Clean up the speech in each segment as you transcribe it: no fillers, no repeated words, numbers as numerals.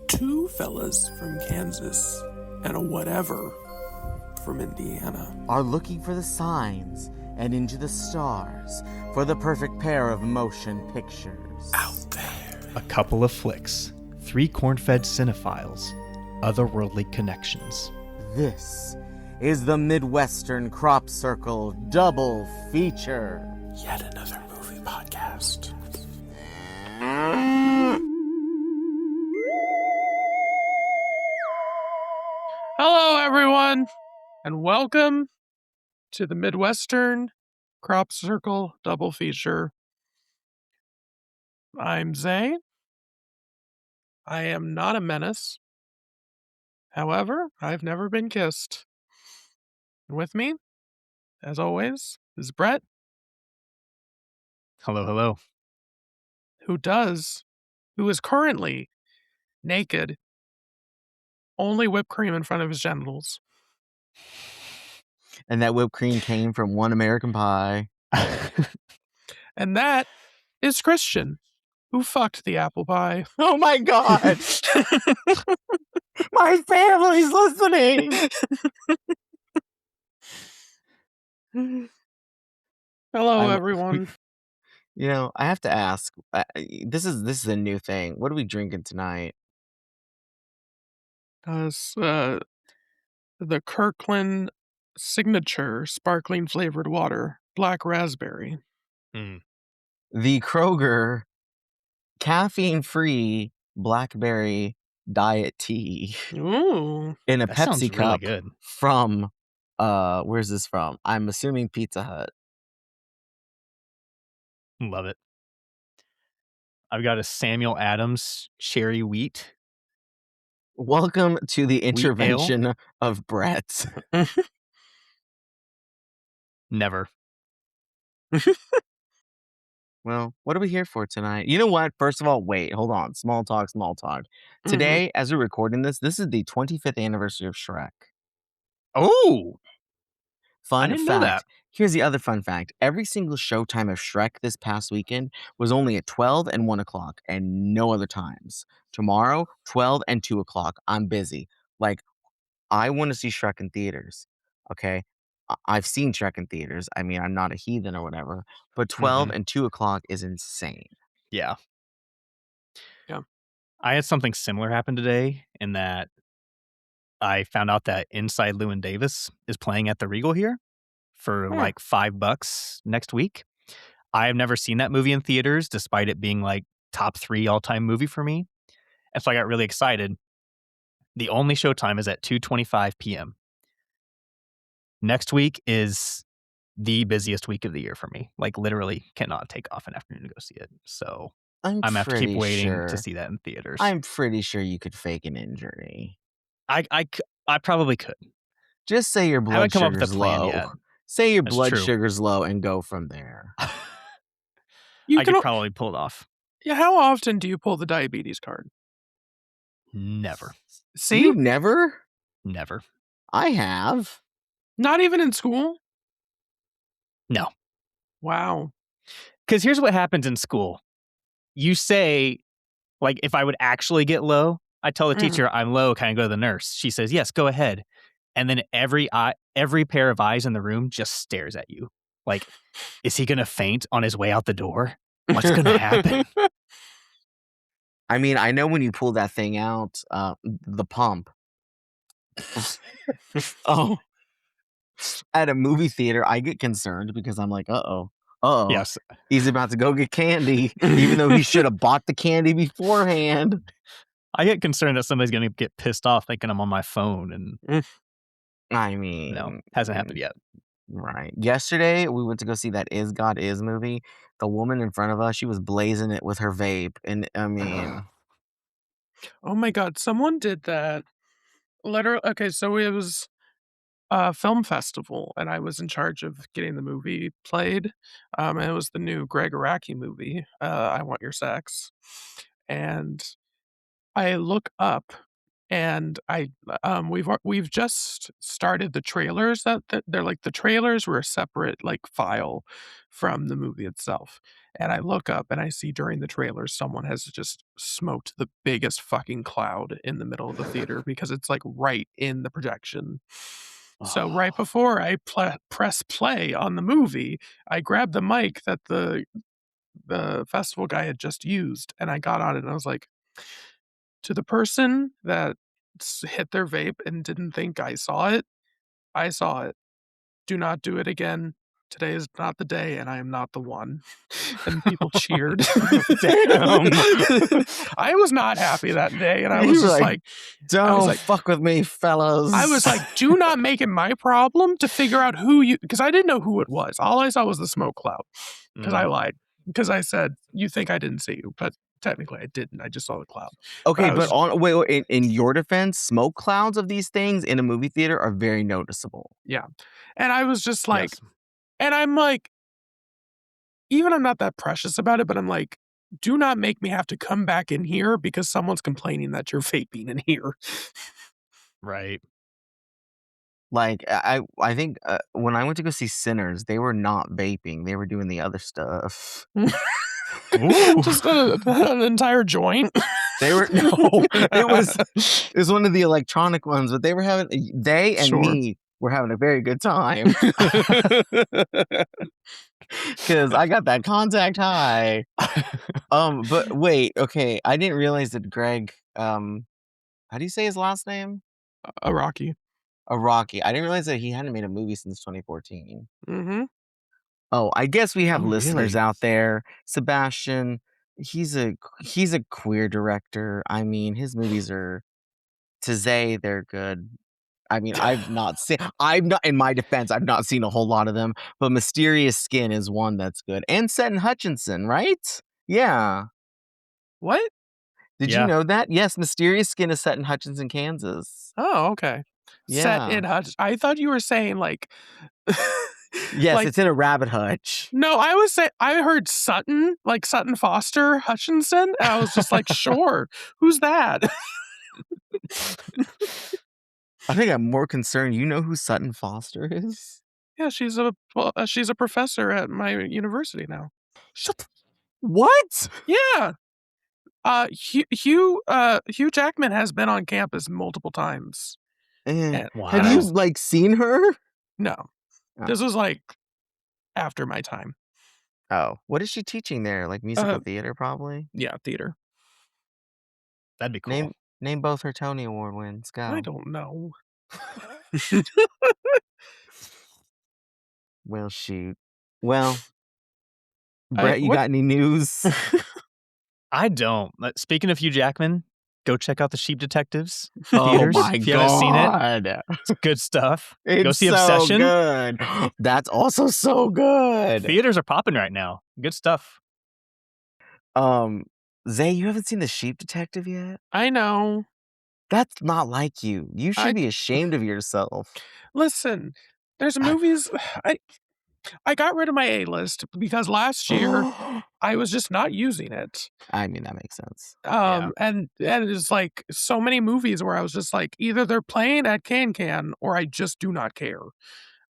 two fellas from Kansas and a whatever from Indiana are looking for the signs and into the stars for the perfect pair of motion pictures. out there. A couple of flicks, 3 corn-fed cinephiles, otherworldly connections. This is the Midwestern Crop Circle double feature. Yet another movie podcast. Hello, everyone, and welcome to the Midwestern Crop Circle double feature. I'm Zay. I am not a menace. However, I've never been kissed. And with me, as always, is Brett, Hello, hello. who is currently naked, only whipped cream in front of his genitals. And that whipped cream came from One American Pie. And that is Christian, who fucked the apple pie. Oh my god! My family's listening! Hello, everyone. You know, I have to ask. This is a new thing. What are we drinking tonight? The Kirkland signature sparkling flavored water, black raspberry. The Kroger caffeine-free blackberry diet tea Ooh. in a That sounds Pepsi really cup good. from where's this from? I'm assuming Pizza Hut. Love it. I've got a Samuel Adams cherry wheat. Welcome to the ale? intervention of Brett. Never. Well, what are we here for tonight? You know what? First of all, wait, hold on. Small talk. Today, as we're recording this is the 25th anniversary of Shrek. Oh! Fun didn't fact. know that. Here's the other fun fact. Every single showtime of Shrek this past weekend was only at 12 and 1 o'clock and no other times. Tomorrow, 12 and 2 o'clock. I'm busy. Like, I want to see Shrek in theaters. Okay? I've seen Shrek in theaters. I mean, I'm not a heathen or whatever. But 12 and 2 o'clock is insane. Yeah. Yeah. I had something similar happen today in that I found out that Inside Llewyn Davis is playing at the Regal here for like $5 next week. I have never seen that movie in theaters, despite it being like top 3 all-time movie for me. And so I got really excited. The only showtime is at 2:25 p.m. Next week is the busiest week of the year for me. Like literally cannot take off an afternoon to go see it. So I'm gonna have to keep waiting to see that in theaters. I'm pretty sure you could fake an injury. I probably could. Just say your I blood haven't come up with a sugar's plan low. yet. Say your That's blood true. sugar's low and go from there. I You could can. probably pull it off. Yeah. How often do you pull the diabetes card? Never. See, You never? Never. I have. not even in school. No. Wow. Because here's what happens in school. You say, like, if I would actually get low, I tell the teacher I'm low, can I go to the nurse? She says, yes, go ahead. And then every pair of eyes in the room just stares at you. Like, is he going to faint on his way out the door? What's going to happen? I mean, I know when you pull that thing out, the pump. Oh. At a movie theater, I get concerned because I'm like, uh-oh. Yes. He's about to go get candy, even though he should have bought the candy beforehand. I get concerned that somebody's going to get pissed off thinking I'm on my phone. And I mean, no, hasn't happened yet. Right. Yesterday, we went to go see that Is God Is movie. The woman in front of us, she was blazing it with her vape. And I mean, Oh my God, someone did that. Literally. Okay, so it was a film festival, and I was in charge of getting the movie played. And it was the new Greg Araki movie, I Want Your Sex. And I look up and we've just started the trailers that they're like the trailers were a separate like file from the movie itself. And I look up and I see during the trailers someone has just smoked the biggest fucking cloud in the middle of the theater because it's like right in the projection. So right Oh, before I press play on the movie, I grabbed the mic that the festival guy had just used, and I got on it and I was like, to the person that hit their vape and didn't think I saw it, I saw it. Do not do it again. Today is not the day, and I am not the one. And people cheered. damn. I was not happy that day, and I You was were just like, like, don't fuck with me, fellas. I was like, do not make it my problem to figure out who you, because I didn't know who it was. All I saw was the smoke cloud, because I lied. Because I said, you think I didn't see you, but technically I didn't. I just saw the cloud. Okay, I but was, in your defense, smoke clouds of these things in a movie theater are very noticeable. yeah. And I was just like, Yes. and I'm like, even I'm not that precious about it, but I'm like, do not make me have to come back in here because someone's complaining that you're vaping in here. Right. Like I think when I went to go see Sinners, they were not vaping; they were doing the other stuff. Ooh. Just an entire joint. They were no, it was one of the electronic ones, but they were having they and Sure. me were having a very good time because I got that contact high. But wait, okay, I didn't realize that Greg. How do you say his last name? A Rocky. Rocky. I didn't realize that he hadn't made a movie since 2014. Mm-hmm. Oh, I guess we have Oh, listeners really? out there. Sebastian, he's a queer director. I mean, his movies are to say they're good. I mean, I've not in my defense, I've not seen a whole lot of them, but Mysterious Skin is one that's good. And Set in Hutchinson, right? Yeah. What? Did you Yeah. know that? Yes, Mysterious Skin is set in Hutchinson, Kansas. Oh, okay. Set Yeah. in Hutch. I thought you were saying like, Yes, like it's in a rabbit hutch. no. I heard Sutton, like Sutton Foster Hutchinson, and I was just like, sure. Who's that? I think I'm more concerned. You know who Sutton Foster is? Yeah, she's a professor at my university now. Shut the what? Yeah. Hugh Jackman has been on campus multiple times. And Have you Wow. like seen her? no, Oh. this was like after my time. Oh, what is she teaching there? Like musical theater, probably. Yeah, theater. That'd be cool. Name both her Tony Award wins. I Go. don't know. Well, shoot. Well, Brett, you What? got any news? I don't. Speaking of Hugh Jackman, go check out the Sheep Detectives Oh theaters. my If you haven't seen it, god, it's good stuff. it's Go see so Obsession. good. That's also so good. Theaters are popping right now. Good stuff. Zay, you haven't seen the Sheep Detective yet? I know. That's not like you. You should be ashamed of yourself. Listen. There's movies. I got rid of my A list because last year I was just not using it. I mean, that makes sense. Yeah. And it's like so many movies where I was just like, either they're playing at Can or I just do not care.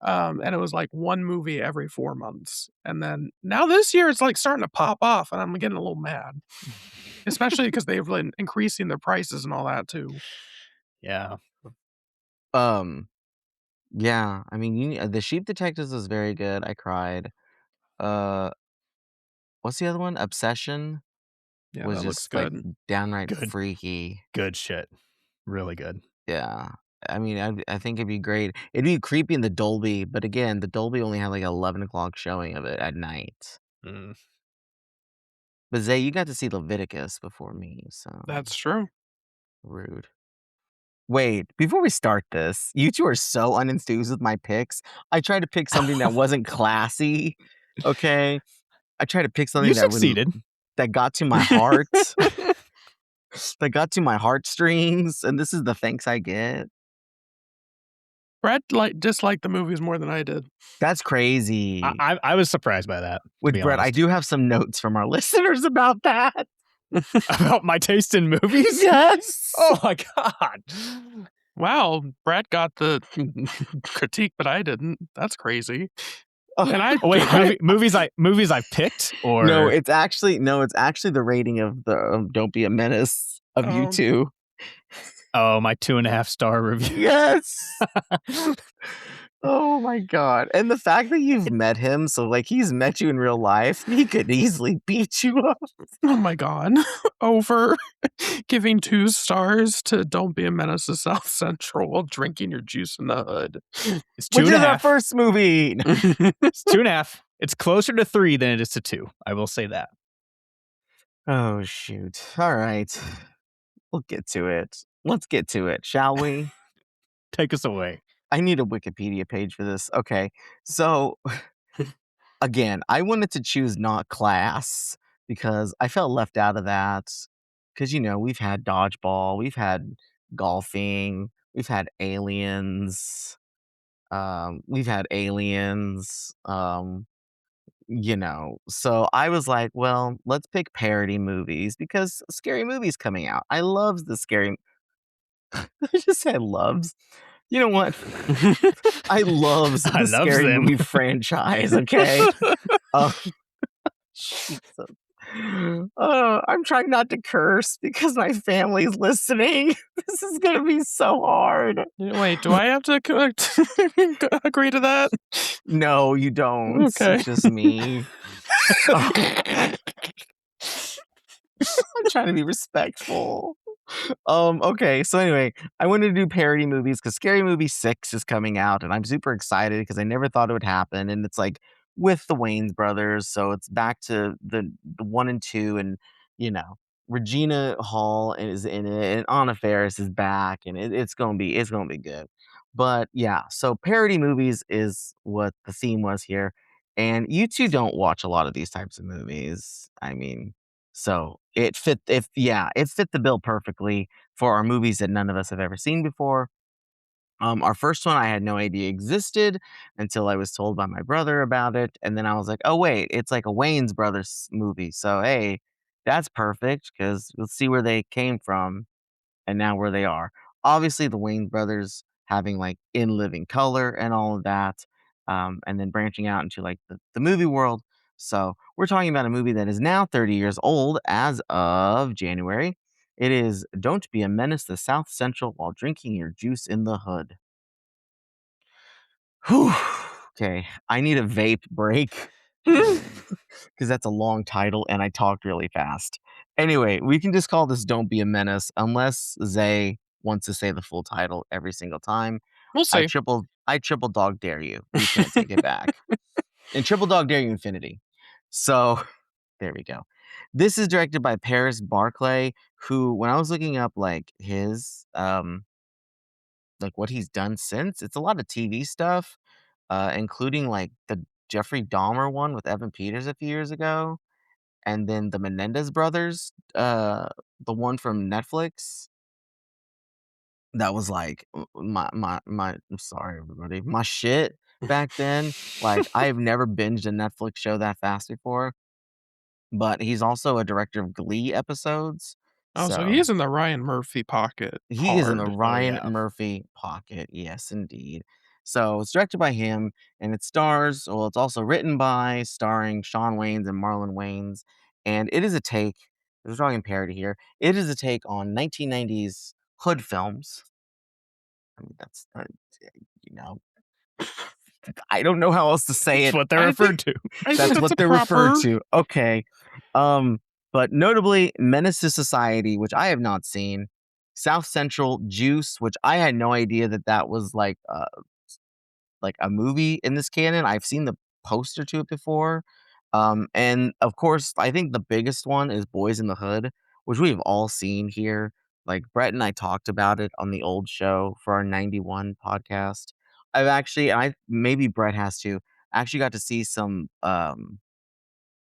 And it was like one movie every 4 months. And then now this year it's like starting to pop off and I'm getting a little mad. Especially because they've been increasing their prices and all that too. Yeah. Yeah, I mean, the Sheep Detectives was very good. I cried. Uh, what's the other one? Obsession Yeah, was that looks just like good. downright Good. freaky. Good shit. Really good. Yeah. I mean, I think it'd be great. It'd be creepy in the Dolby, but again, the Dolby only had like 11 o'clock showing of it at night. Mm. But Zay, you got to see Leviticus before me, so That's true. rude. Wait, before we start this, you two are so unenthused with my picks. I tried to pick something that wasn't classy, okay? I tried to pick something You that really succeeded. that got to my heart, that got to my heartstrings, and this is the thanks I get. Brett disliked the movies more than I did. That's crazy. I was surprised by that. With Brett, I do have some notes from our listeners about that. About my taste in movies? Yes. Oh my god. Wow, Brad got the critique, but I didn't. That's crazy. And I Oh, wait, I movies I picked No, or it's actually the rating of the Don't Be a Menace of you um, two. oh, my 2.5-star review. Yes. Oh my god. And the fact that you've met him, so like he's met you in real life, he could easily beat you up. oh my god. Over giving 2 stars to Don't Be a Menace to South Central while drinking your juice in the hood. It's Which is our 2.5. first movie. It's 2.5. It's closer to 3 than it is to 2. I will say that. Oh shoot. All right. We'll get to it. Let's get to it, shall we? Take us away. I need a Wikipedia page for this. Okay. So again, I wanted to choose not class because I felt left out of that. Because, we've had dodgeball, we've had golfing, we've had aliens, we've had aliens, So I was like, well, let's pick parody movies because scary movies coming out. I love the scary. I just said loves. You know what? I loves I the loves scary them. movie franchise. Okay. Uh, Jesus. I'm trying not to curse because my family's listening. This is gonna be so hard. Wait, do I have to agree to that? No, you don't. Okay. It's just me. Oh, I'm trying to be respectful. Okay, so anyway, I wanted to do parody movies because Scary Movie 6 is coming out, and I'm super excited because I never thought it would happen. And it's like with the Wayans brothers, so it's back to the one and two, and you know, Regina Hall is in it, and Anna Faris is back, and it's gonna be good. But yeah, so parody movies is what the theme was here. And you two don't watch a lot of these types of movies. I mean, so it fit the bill perfectly for our movies that none of us have ever seen before. Our first one I had no idea existed until I was told by my brother about it, and then I was like, "Oh wait, it's like a Wayne's Brothers movie." So hey, that's perfect because let's see where they came from and now where they are. Obviously, the Wayne brothers having like In Living Color and all of that, and then branching out into like the movie world. So we're talking about a movie that is now 30 years old as of January. It is Don't Be a Menace to South Central While Drinking Your Juice in the Hood. Whew. Okay, I need a vape break because that's a long title and I talked really fast. Anyway, we can just call this Don't Be a Menace unless Zay wants to say the full title every single time. We'll see. I triple dog dare you. You can't take it back. And triple dog dare you infinity. So there we go. This is directed by Paris Barclay, who when I was looking up like his like what he's done since, it's a lot of TV stuff, including like the Jeffrey Dahmer one with Evan Peters a few years ago, and then the Menendez brothers, the one from Netflix that was like my I'm sorry everybody, my shit back then. Like I've never binged a Netflix show that fast before, but he's also a director of Glee episodes. Oh, so So he's in the Ryan Murphy pocket he is in the hard. Oh Ryan yeah. Murphy pocket. Yes, indeed. So it's directed by him and it's also written by, starring Shawn Wayans and Marlon Wayans. And it is a take, we're talking parody here. It is a take on 1990s hood films. I mean, you know, I don't know how else to say It's it. what they're I referred think to. I think That's that's what a they're referred proper. to. Okay. Um, but notably Menace to Society, which I have not seen, South Central, Juice, which I had no idea that that was like a movie in this canon. I've seen the poster to it before. And of course, I think the biggest one is Boys in the Hood, which we've all seen here. Like Brett and I talked about it on the old show for our 91 podcast. I maybe Brett has too. I actually got to see some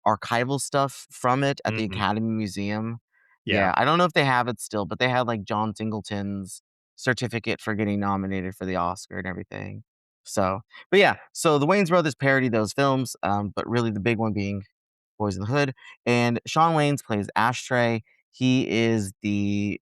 archival stuff from it at the Mhm. Academy Museum. Yeah. Yeah, I don't know if they have it still, but they had like John Singleton's certificate for getting nominated for the Oscar and everything. So, but yeah, so the Wayans brothers parody those films, but really the big one being Boys in the Hood, and Shawn Wayans plays Ashtray. He is the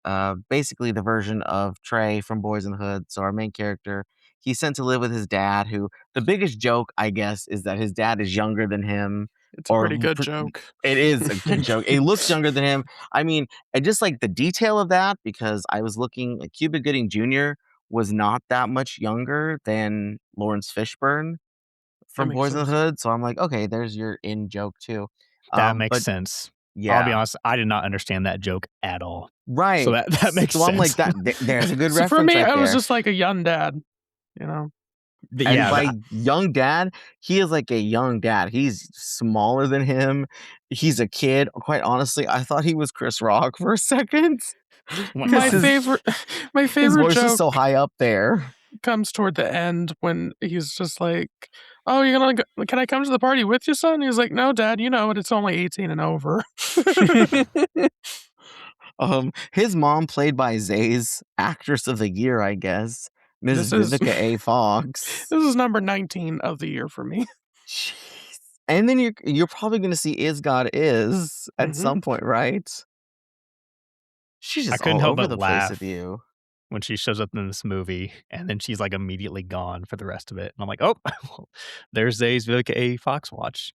basically the version of Trey from Boys in the Hood. So our main character, he's sent to live with his dad, who the biggest joke, I guess, is that his dad is younger than him. It's a Or pretty good joke. it is a good joke. He looks younger than him. I mean, and just like the detail of that, because I was looking, like Cuba Gooding Jr. was not that much younger than Lawrence Fishburne That from makes Boys in the sense. Hood. So I'm like, okay, there's your in joke too. That makes But sense. I'll be yeah, honest, I did not understand that joke at all. So right. that makes So I'm like, sense. there's a good So for reference me, right I was there. just like a young dad, you know? And Yeah, by young dad, he is like a young dad. He's smaller than him. He's a kid. Quite honestly, I thought he was Chris Rock for a second because My wow. favorite my his favorite voice is joke so high up there. comes toward the end when he's just like, "Oh, you're gonna go can I come to the party with you, son?" He's like, "No, dad, you know it, it's only 18 and over." His mom, played by Zay's Actress of the Year, I guess, Ms. This is Vivica A. Fox. this is number 19 of the year for me. Jeez. And then you're probably gonna see Is God Is at some Mhm. point, right? She's I just couldn't all help over but the place with laugh you. when she shows up in this movie, and then she's, like, immediately gone for the rest of it, and I'm like, "Oh, well, there's Zay's Vivica A. Fox watch."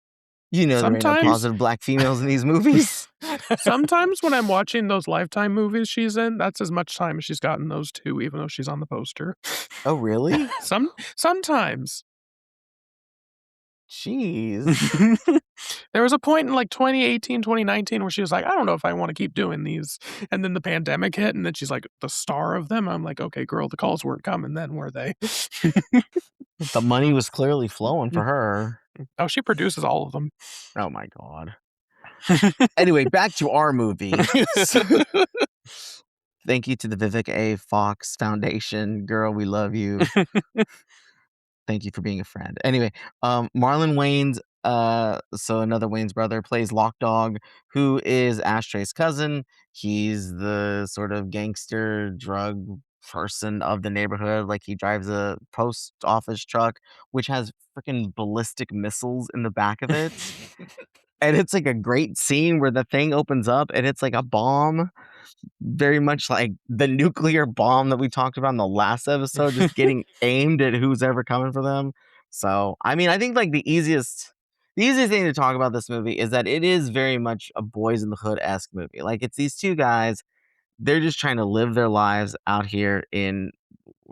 You know there ain't no Sometimes positive black females in these movies. sometimes when I'm watching those Lifetime movies she's in, that's as much time as she's got in those 2, even though she's on the poster. Oh, really? Sometimes. Jeez. There was a point in, like, 2018, 2019 where she was like, "I don't know if I wanna keep doing these," and then the pandemic hit, and then she's, like, the star of them. I'm like, "Okay, girl, the calls weren't coming then, were they?" The money was clearly flowing for her. Oh, she produces all of them. Oh my god. Anyway, back to our movie. Thank you to the Vivica A. Fox Foundation. Girl, we love you. Thank you for being a friend. Anyway, Marlon Wayans, so another Wayans brother, plays Lock Dog, who is Ashtray's cousin. He's the sort of gangster drug person of the neighborhood. Like he drives a post office truck, which has freaking ballistic missiles in the back of it. And it's like a great scene where the thing opens up and it's like a bomb, very much like the nuclear bomb that we talked about in the last episode, just getting aimed at who's ever coming for them. So, I mean, I think like the easiest thing to talk about this movie is that it is very much a Boys in the Hood-esque movie. Like it's these two guys, they're just trying to live their lives out here in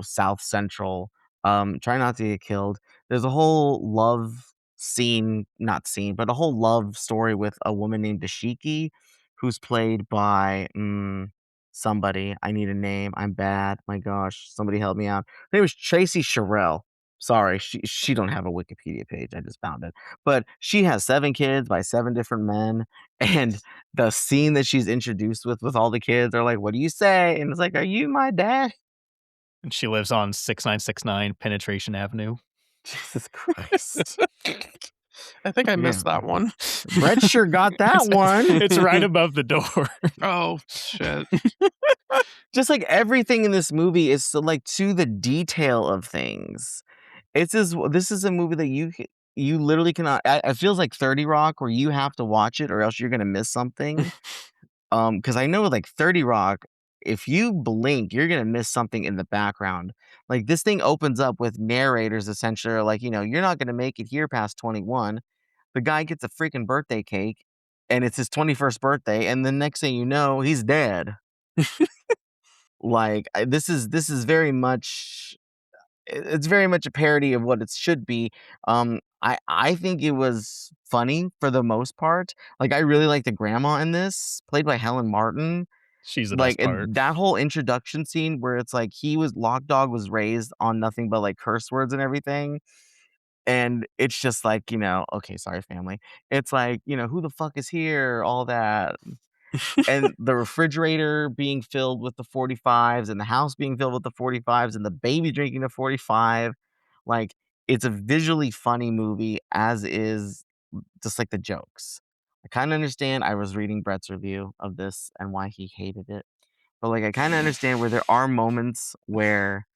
South Central, try not to get killed. There's a whole love scene, not scene, but a whole love story with a woman named Dashiki, who's played by somebody. I need a name. I'm bad. My gosh, somebody help me out. Her name is Tracy Sherrill. Sorry, she don't have a Wikipedia page. I just found it, but she has 7 kids by 7 different men, and the scene that she's introduced with all the kids are like, "What do you say?" And it's like, "Are you my dad?" And she lives on 6969 Penetration Avenue. Jesus Christ. I think I Yeah. missed that one. Brett sure got that one. It's right above the door. Oh, shit. Just like everything in this movie is so like to the detail of things. This is a movie that you literally cannot. It feels like 30 Rock, where you have to watch it or else you're gonna miss something. Because I know like 30 Rock, if you blink, you're gonna miss something in the background. Like this thing opens up with narrators essentially are like, you're not gonna make it here past 21. The guy gets a freaking birthday cake, and it's his 21st birthday, and the next thing you know, he's dead. Like this is very much it's very much a parody of what it should be. I think it was funny for the most part. Like I really like the grandma in this, played by Helen Martin. She's the Like best part. that whole introduction scene where it's like Lock Dog was raised on nothing but like curse words and everything. And it's just like, okay, sorry, family. It's like, who the fuck is here? All that. And the refrigerator being filled with the 45s and the house being filled with the 45s and the baby drinking the 45. Like, it's a visually funny movie, as is just like the jokes. I kind of understand. I was reading Brett's review of this and why he hated it. But like, I kind of understand where there are moments where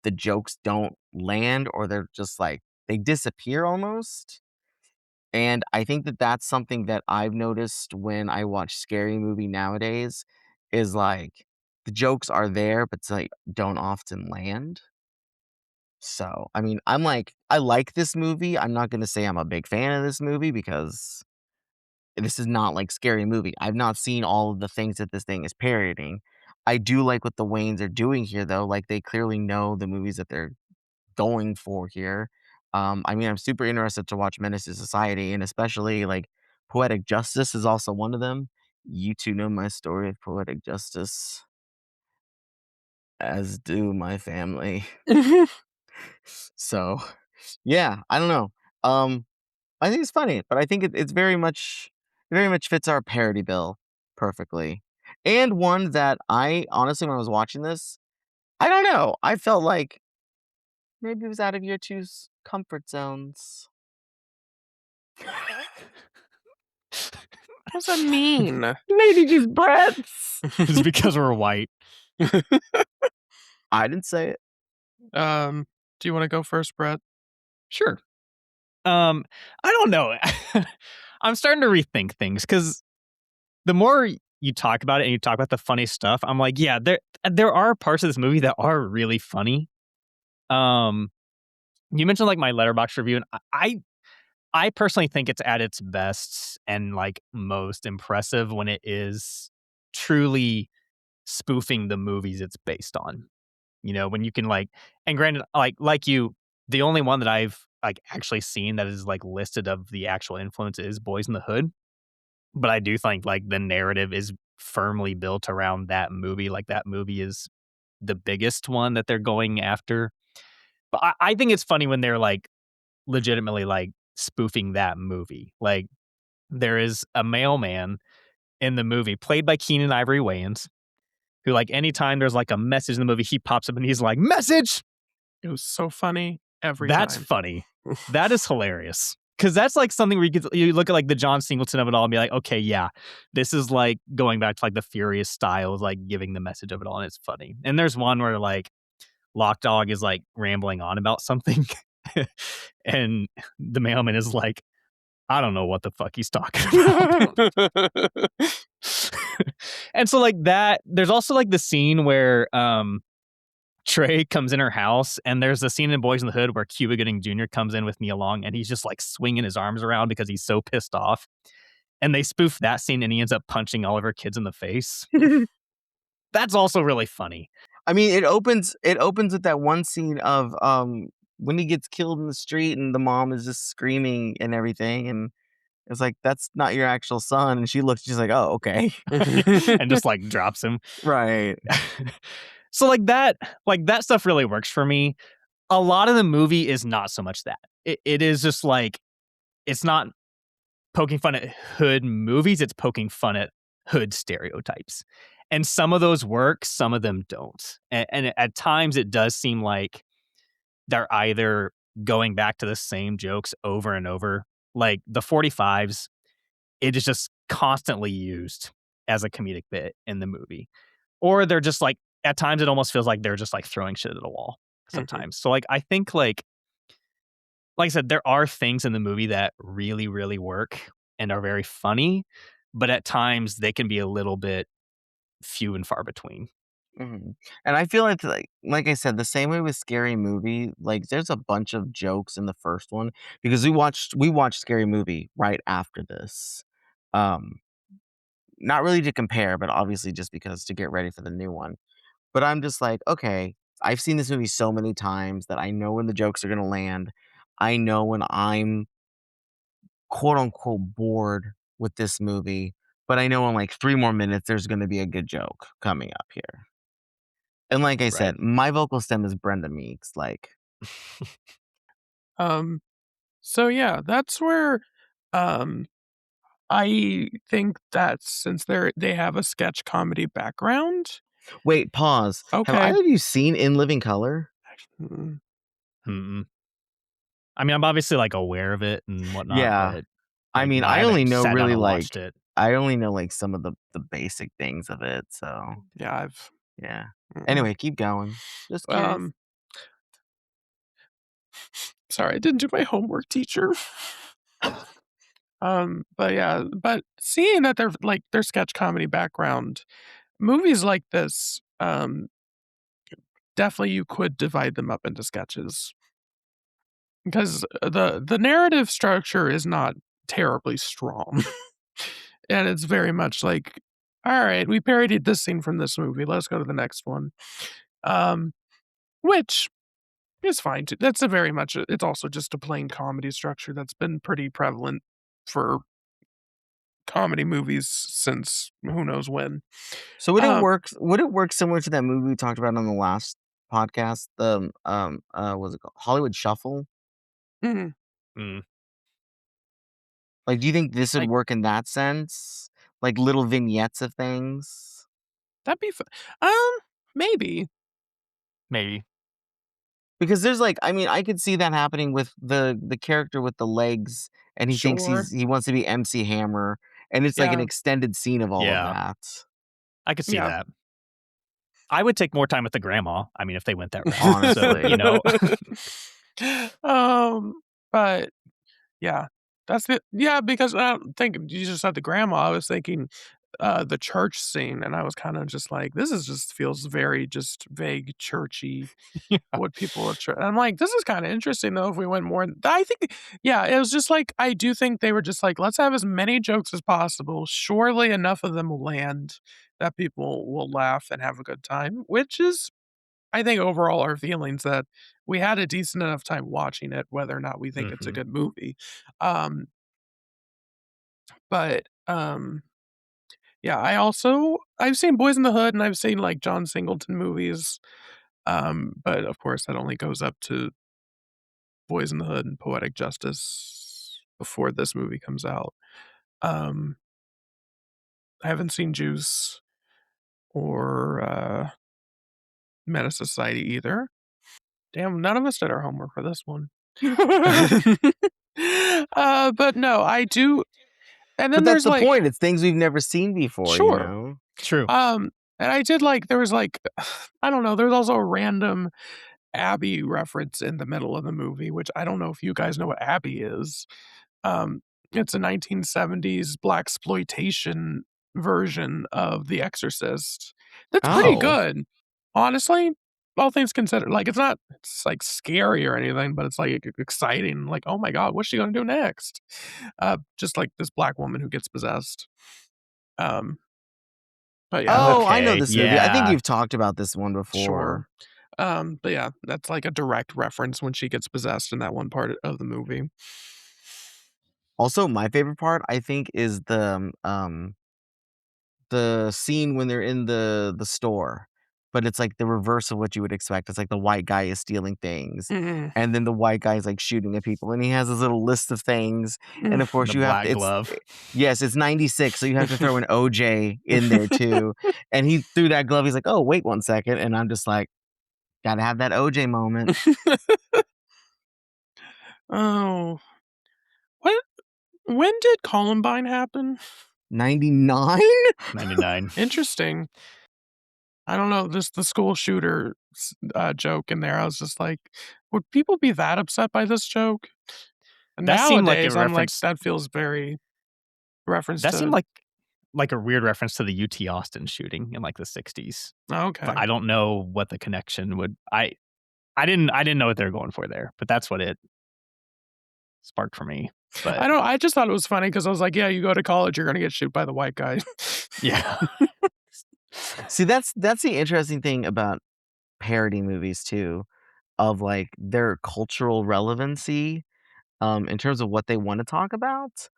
the jokes don't land or they're just like, they disappear almost. And I think that that's something that I've noticed when I watch scary movie nowadays is, like, the jokes are there, but it's, like, don't often land. So, I mean, I'm like, I like this movie. I'm not gonna say I'm a big fan of this movie because this is not like Scary Movie. I've not seen all of the things that this thing is parodying. I do like what the Wayans are doing here, though. Like, they clearly know the movies that they're going for here. I mean, I'm super interested to watch Menace to Society, and especially like Poetic Justice is also one of them. You two know my story of Poetic Justice, as do my family. So, yeah, I don't know. I think it's funny, but I think it's very much fits our parody bill perfectly. And one that I honestly, when I was watching this, I don't know. I felt like maybe it was out of your two's comfort zones. What does that mean? Maybe just breaths. It's because we're white. I didn't say it. Do you wanna go first, Brett? Sure. I don't know. I'm starting to rethink things because the more you talk about it and you talk about the funny stuff, I'm like, yeah, there are parts of this movie that are really funny. Um, you mentioned like my letterbox review, and I personally think it's at its best and like most impressive when it is truly spoofing the movies it's based on. You know, when you can like, and granted, like you, the only one that I've like actually seen that is like listed of the actual influence is Boys in the Hood. But I do think like the narrative is firmly built around that movie. Like that movie is the biggest one that they're going after. But I think it's funny when they're like legitimately like spoofing that movie. Like there is a mailman in the movie played by Keenan Ivory Wayans who like anytime there's like a message in the movie, he pops up and he's like, "Message!" It was so funny every That's time. funny. That is hilarious. Cause that's like something where you look at like the John Singleton of it all and be like, okay, yeah, this is like going back to like the Furious style of like giving the message of it all, and it's funny. And there's one where like Lock Dog is like rambling on about something, and the mailman is like, I don't know what the fuck he's talking about. And so like that, there's also like the scene where Trey comes in her house, and there's a scene in Boys in the Hood where Cuba Gooding Jr. comes in with Mia Long, and he's just like swinging his arms around because he's so pissed off. And they spoof that scene, and he ends up punching all of her kids in the face. That's also really funny. I mean, it opens with that one scene of when he gets killed in the street and the mom is just screaming and everything, and it's like, that's not your actual son. And she looks, she's like, oh, okay. And just like drops him. Right. So like that stuff really works for me. A lot of the movie is not so much that. It is just like it's not poking fun at hood movies, it's poking fun at hood stereotypes. And some of those work, some of them don't. And at times it does seem like they're either going back to the same jokes over and over. Like the 45s, it is just constantly used as a comedic bit in the movie. Or they're just like at times it almost feels like they're just like throwing shit at a wall sometimes. So like I think like I said, there are things in the movie that really, really work and are very funny, but at times they can be a little bit few and far between. Mhm. And I feel like I said, the same way with Scary Movie, like, there's a bunch of jokes in the first one because we watched Scary Movie right after this. Um, Not really to compare, but obviously just because to get ready for the new one. But I'm just like, "Okay, I've seen this movie so many times that I know when the jokes are gonna land. I know when I'm, quote, unquote, "bored" with this movie, but I know in, like, 3 more minutes, there's gonna be a good joke coming up here." And like I Right. said, my vocal stem is Brenda Meeks, like Um, so yeah, that's where, um, I think that since they have a sketch comedy background. wait, pause. Have Okay. either of you seen In Living Color? Mm, Mm-mm. I mean, I'm obviously like aware of it and whatnot, Yeah. but I like mean, no, I haven't sat down and watched it. I only know, like, some of the basic things of it, so, yeah, I've yeah. mm-mm. Anyway, keep going. Just curious. Um, sorry, I didn't do my homework, teacher. But yeah, but seeing that they're like their sketch comedy background, movies like this, definitely you could divide them up into sketches because the narrative structure is not terribly strong. And it's very much like, all right, we parodied this scene from this movie. Let's go to the next one. Um, which is fine too. That's a very much it's also just a plain comedy structure that's been pretty prevalent for comedy movies since who knows when. So would it Um, work? Would it work similar to that movie we talked about on the last podcast? Was it called Hollywood Shuffle? mhm, Mm. Like, do you think this would Like, work in that sense? Like little vignettes of things? that'd be um, maybe. maybe. Because there's like, I mean, I could see that happening with the character with the legs, and he thinks Sure. he wants to be MC Hammer, and it's like an Yeah. extended scene of all of Yeah, that. I could see Yeah. that. I would take more time with the grandma, I mean, if they went that route. So, Honestly. um, but yeah, that's it. Yeah, because I don't think you just said the grandma. I was thinking the church scene, and I was kind of just like, this is just feels very just vague, churchy. Yeah. What people are trying. I'm like, this is kind of interesting though. If we went more, I think, yeah, it was just like I do think they were just like, let's have as many jokes as possible. Surely enough of them will land that people will laugh and have a good time, which is I think overall our feelings that we had a decent enough time watching it, whether or not we think it's a Mhm. good movie. Um, but yeah, I've seen Boys in the Hood and I've seen like John Singleton movies. But of course that only goes up to Boys in the Hood and Poetic Justice before this movie comes out. Um, I haven't seen Juice or Menace Society either. Damn, none of us did our homework for this one. But no, I do and But then that's there's, the like point, it's things we've never seen before, you sure, know? True. and I did like there was, like I don't know, there's also a random Abby reference in the middle of the movie, which I don't know if you guys know what Abby is. Um, it's a 1970s blaxploitation version of The Exorcist. That's pretty Oh. good. Honestly, all things considered, like, it's, like, scary or anything, but it's, like, exciting, like, "Oh my god, what's she gonna do next?" Just like this black woman who gets possessed. Um, but yeah, that Oh, I know Okay, this movie. I think yeah. you've talked about this one sure. before. But yeah, that's, like, a direct reference when she gets possessed in that one part of the movie. Also, my favorite part, I think, is the scene when they're in the store, but it's, like, the reverse of what you would expect. It's, like, the white guy is stealing things, Mhm. and then the white guy is, like, shooting at people, and he has this little list of things, and, Mm. of course, The you have black to glove. yes, it's '96, so you have to throw an OJ in there too, and he threw that glove, he's like, "Oh, wait 1 second," and I'm just like, "Gotta have that OJ moment." Oh, what when did Columbine happen? 99? 99. Interesting. I don't know, just the school shooter joke in there, I was just like, "Would people be that upset by this joke?" That seemed like a Nowadays, I'm like, reference that feels very reference that seemed to like a weird reference to the UT Austin shooting in, like, the '60s, but okay. I don't know what the connection would I didn't know what they were going for there, but that's what it sparked for me, but I just thought it was funny because I was like, "Yeah, you go to college, you're gonna get shoot by the white guy." yeah. See, that's the interesting thing about parody movies too, of, like, their cultural relevancy, in terms of what they wanna talk about.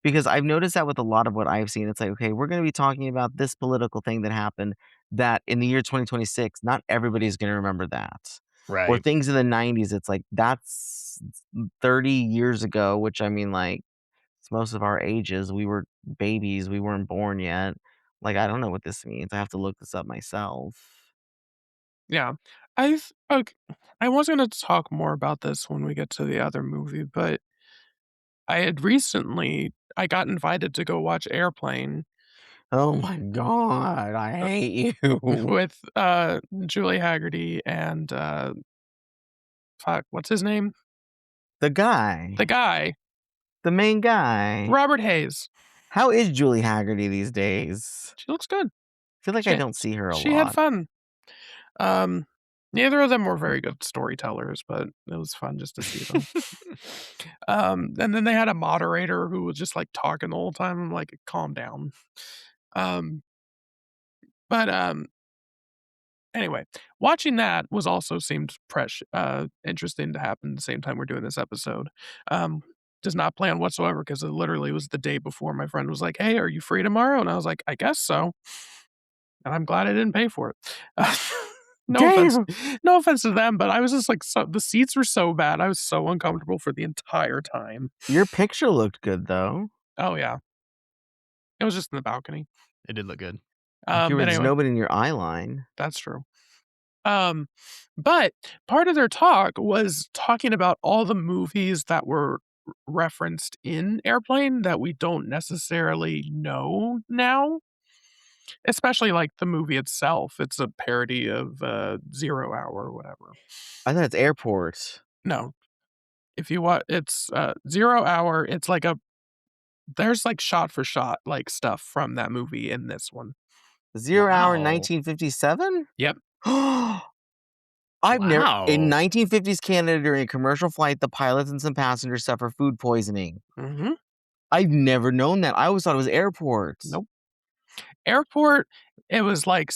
Because I've noticed that with a lot of what I've seen, it's like, okay, we're gonna be talking about this political thing that happened that in the year 2026, not everybody's gonna remember that. Or Right. things in the '90s, it's like, that's 30 years ago, which I mean, like, it's most of our ages. We were babies, we weren't born yet. Like, I don't know what this means. I have to look this up myself. Yeah. I've ok I was gonna talk more about this when we get to the other movie, but I got invited to go watch Airplane Oh my god, I hate you. with, Julie Haggerty and, fuck, what's his name? The guy. The guy. The main guy. Robert Hayes. How is Julie Haggerty these days? She looks good. I feel like I don't see her a She had lot. fun. Neither of them were very good storytellers, but it was fun just to see them. And then they had a moderator who was just like talking the whole time. I'm like, calm down. But anyway, watching that was also seemed interesting to happen the same time we're doing this episode. Does not plan whatsoever because it literally was the day before my friend was like, "Hey, are you free tomorrow?" And I was like, "I guess so." And I'm glad I didn't pay for it. No offense, Damn. no offense to them, but I was just like, the seats were so bad. I was so uncomfortable for the entire time. Your picture looked good though. Oh yeah, it was just in the balcony. It did look good. Like you were Anyway, nobody in your eye line. that's true. But part of their talk was talking about all the movies that were referenced in Airplane that we don't necessarily know now. Especially like the movie itself. It's a parody of 0 Hour or whatever. I thought it's Airport. No. If you want, it's 0 Hour. It's like there's like shot for shot like stuff from that movie in this one. 0 Hour Wow. 1957? Yep. I've never Wow. in 1950s Canada during a commercial flight, the pilots and some passengers suffer food poisoning. Mm-hmm. I've never known that. I always thought it was Airport. Nope. Airport, it was like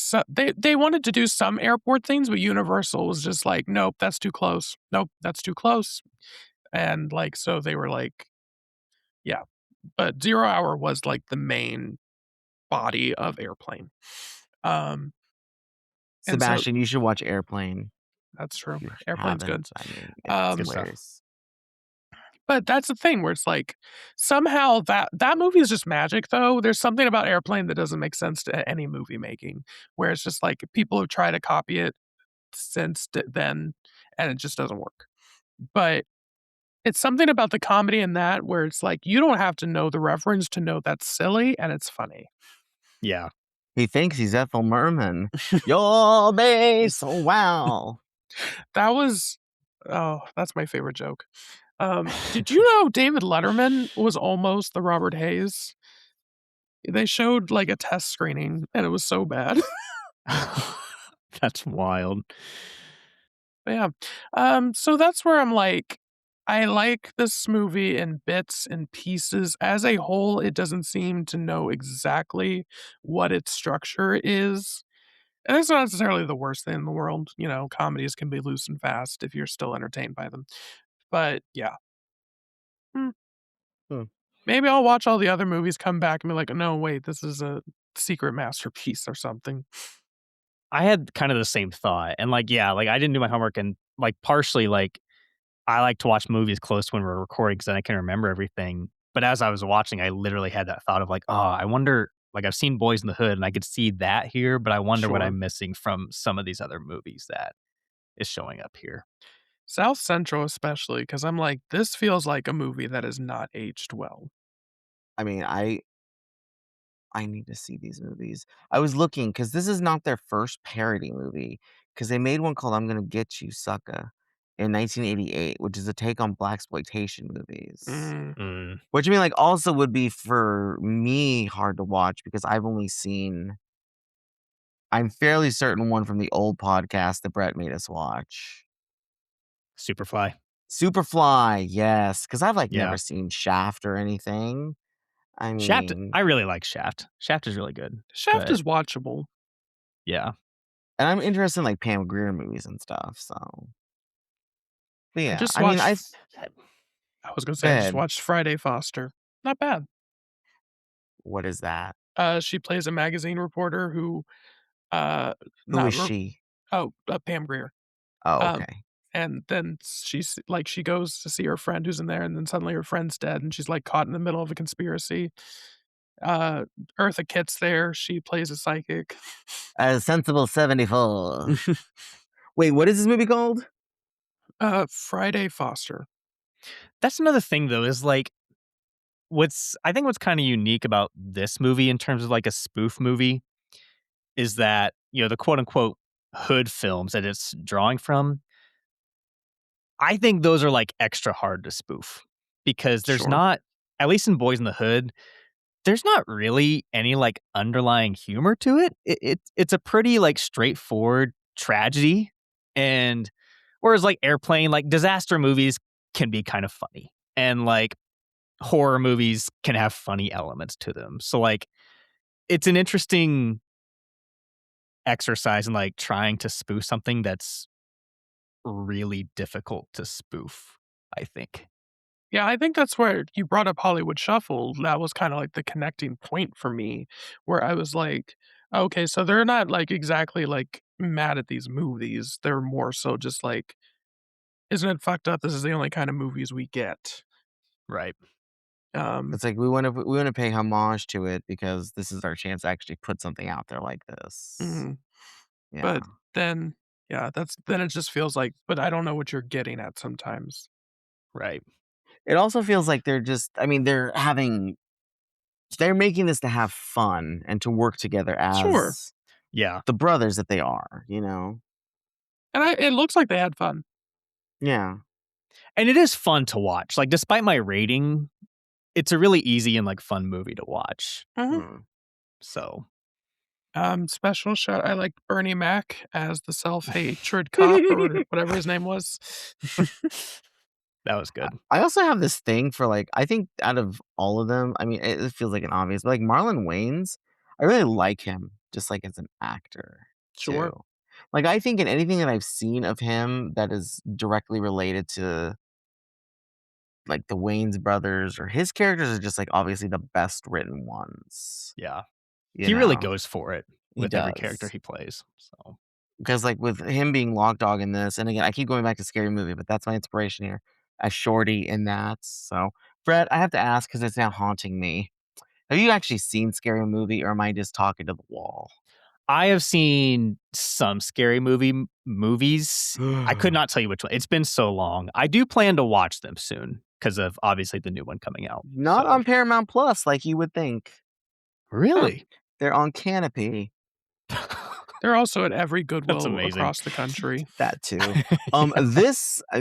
they wanted to do some airport things, but Universal was just like, nope, that's too close. Nope, that's too close. And like, so they were like, yeah. But 0 Hour was like the main body of Airplane. And so Sebastian, you should watch Airplane. that's true. If you Airplane's good. haven't, I mean, Um, it's Good stuff. hilarious. But that's the thing where it's like somehow that movie is just magic though. There's something about Airplane that doesn't make sense to any movie making, where it's just like people have tried to copy it since then and it just doesn't work. But it's something about the comedy in that where it's like you don't have to know the reference to know that's silly and it's funny. Yeah. He thinks he's Ethel Merman. You're me so wow. That's my favorite joke. Did you know David Letterman was almost the Robert Hayes? They showed like a test screening and it was so bad. That's wild. But yeah. So that's where I'm like, I like this movie in bits and pieces. As a whole, it doesn't seem to know exactly what its structure is. And it's not necessarily the worst thing in the world. You know, comedies can be loose and fast if you're still entertained by them. But yeah. Hmm. Maybe I'll watch all the other movies, come back, and be like, no, wait, this is a secret masterpiece or something. I had kind of the same thought. And like, yeah, like I didn't do my homework and like partially like I like to watch movies close when we're recording because then I can remember everything. But as I was watching, I literally had that thought of like, oh, I wonder, like I've seen Boys in the Hood and I could see that here, but I wonder what Sure. I'm missing from some of these other movies that is showing up here. South Central, especially, because I'm like, this feels like a movie that is not aged well. I mean, I need to see these movies. I was looking because this is not their first parody movie because they made one called "I'm Gonna Get You, Sucker" in 1988, which is a take on blaxploitation movies. Mm. Which I mean, like, also would be for me hard to watch because I've only seen. I'm fairly certain one from the old podcast that Brett made us watch. Superfly. Superfly, yes, because I've like Yeah. never seen Shaft or anything. I mean, Shaft. I really like Shaft. Shaft is really good. Shaft but is watchable. Yeah. and I'm interested in like Pam Grier movies and stuff. So, but yeah, just I mean, watched. I was gonna say I just ahead. watched Friday Foster. Not bad. What is that? She plays a magazine reporter who, Who not is she? Pam Grier. Oh, Um, okay. and then she's like, she goes to see her friend who's in there, and then suddenly her friend's dead, and she's like caught in the middle of a conspiracy. Eartha Kitt's there. She plays a psychic. A Sensible 74. Wait, what is this movie called? Friday Foster. That's another thing though, is like I think what's kind of unique about this movie in terms of like a spoof movie is that, you know, the quote unquote hood films that it's drawing from, I think those are like extra hard to spoof because there's Sure. not at least in Boys in the Hood, there's not really any like underlying humor to it. It's a pretty like straightforward tragedy, and whereas like Airplane, like disaster movies can be kind of funny, and like horror movies can have funny elements to them. So like it's an interesting exercise in like trying to spoof something that's really difficult to spoof, I think. Yeah, I think that's where you brought up Hollywood Shuffle. That was kinda like the connecting point for me, where I was like, "Okay, so they're not, like, exactly, like, mad at these movies. They're more so just like, 'Isn't it fucked up? This is the only kind of movies we get.'" Right. Um, It's like we wanna pay homage to it because this is our chance to actually put something out there like this. mhm, Yeah. but then yeah, then it just feels like, "But I don't know what you're getting at sometimes." Right. It also feels like they're just I mean, they're making this to have fun and to work together Sure, as Yeah. the brothers that they are, you know? and it looks like they had fun. Yeah. And it is fun to watch. Like despite my rating, it's a really easy and like fun movie to watch. Mhm. Mm. So Special shout I like Bernie Mac as the self-hatred cop or whatever his name was. that was good. I also have this thing for, like I think out of all of them, I mean, it feels like an obvious, but, like, Marlon Wayans, I really like him just, like, as an actor, too. Sure. Like, I think in anything that I've seen of him that is directly related to, like, the Wayans brothers or his characters are just, like, obviously the best written ones, Yeah. you He really know? goes for it He with every character does. he plays. So Because, like, with him being Lock Dog in this and again, I keep going back to Scary Movie, but that's my inspiration here, as Shorty in that, so Brett, I have to ask because it's now haunting me. Have you actually seen Scary Movie, or am I just talking to the wall? I have seen some scary movies. I could not tell you which one. It's been so long. I do plan to watch them soon because of obviously the new one coming out. Not So on Paramount Plus like you would think. Huh. really, They're on Canopy. They're also at every that's Goodwill amazing. across the country. That too.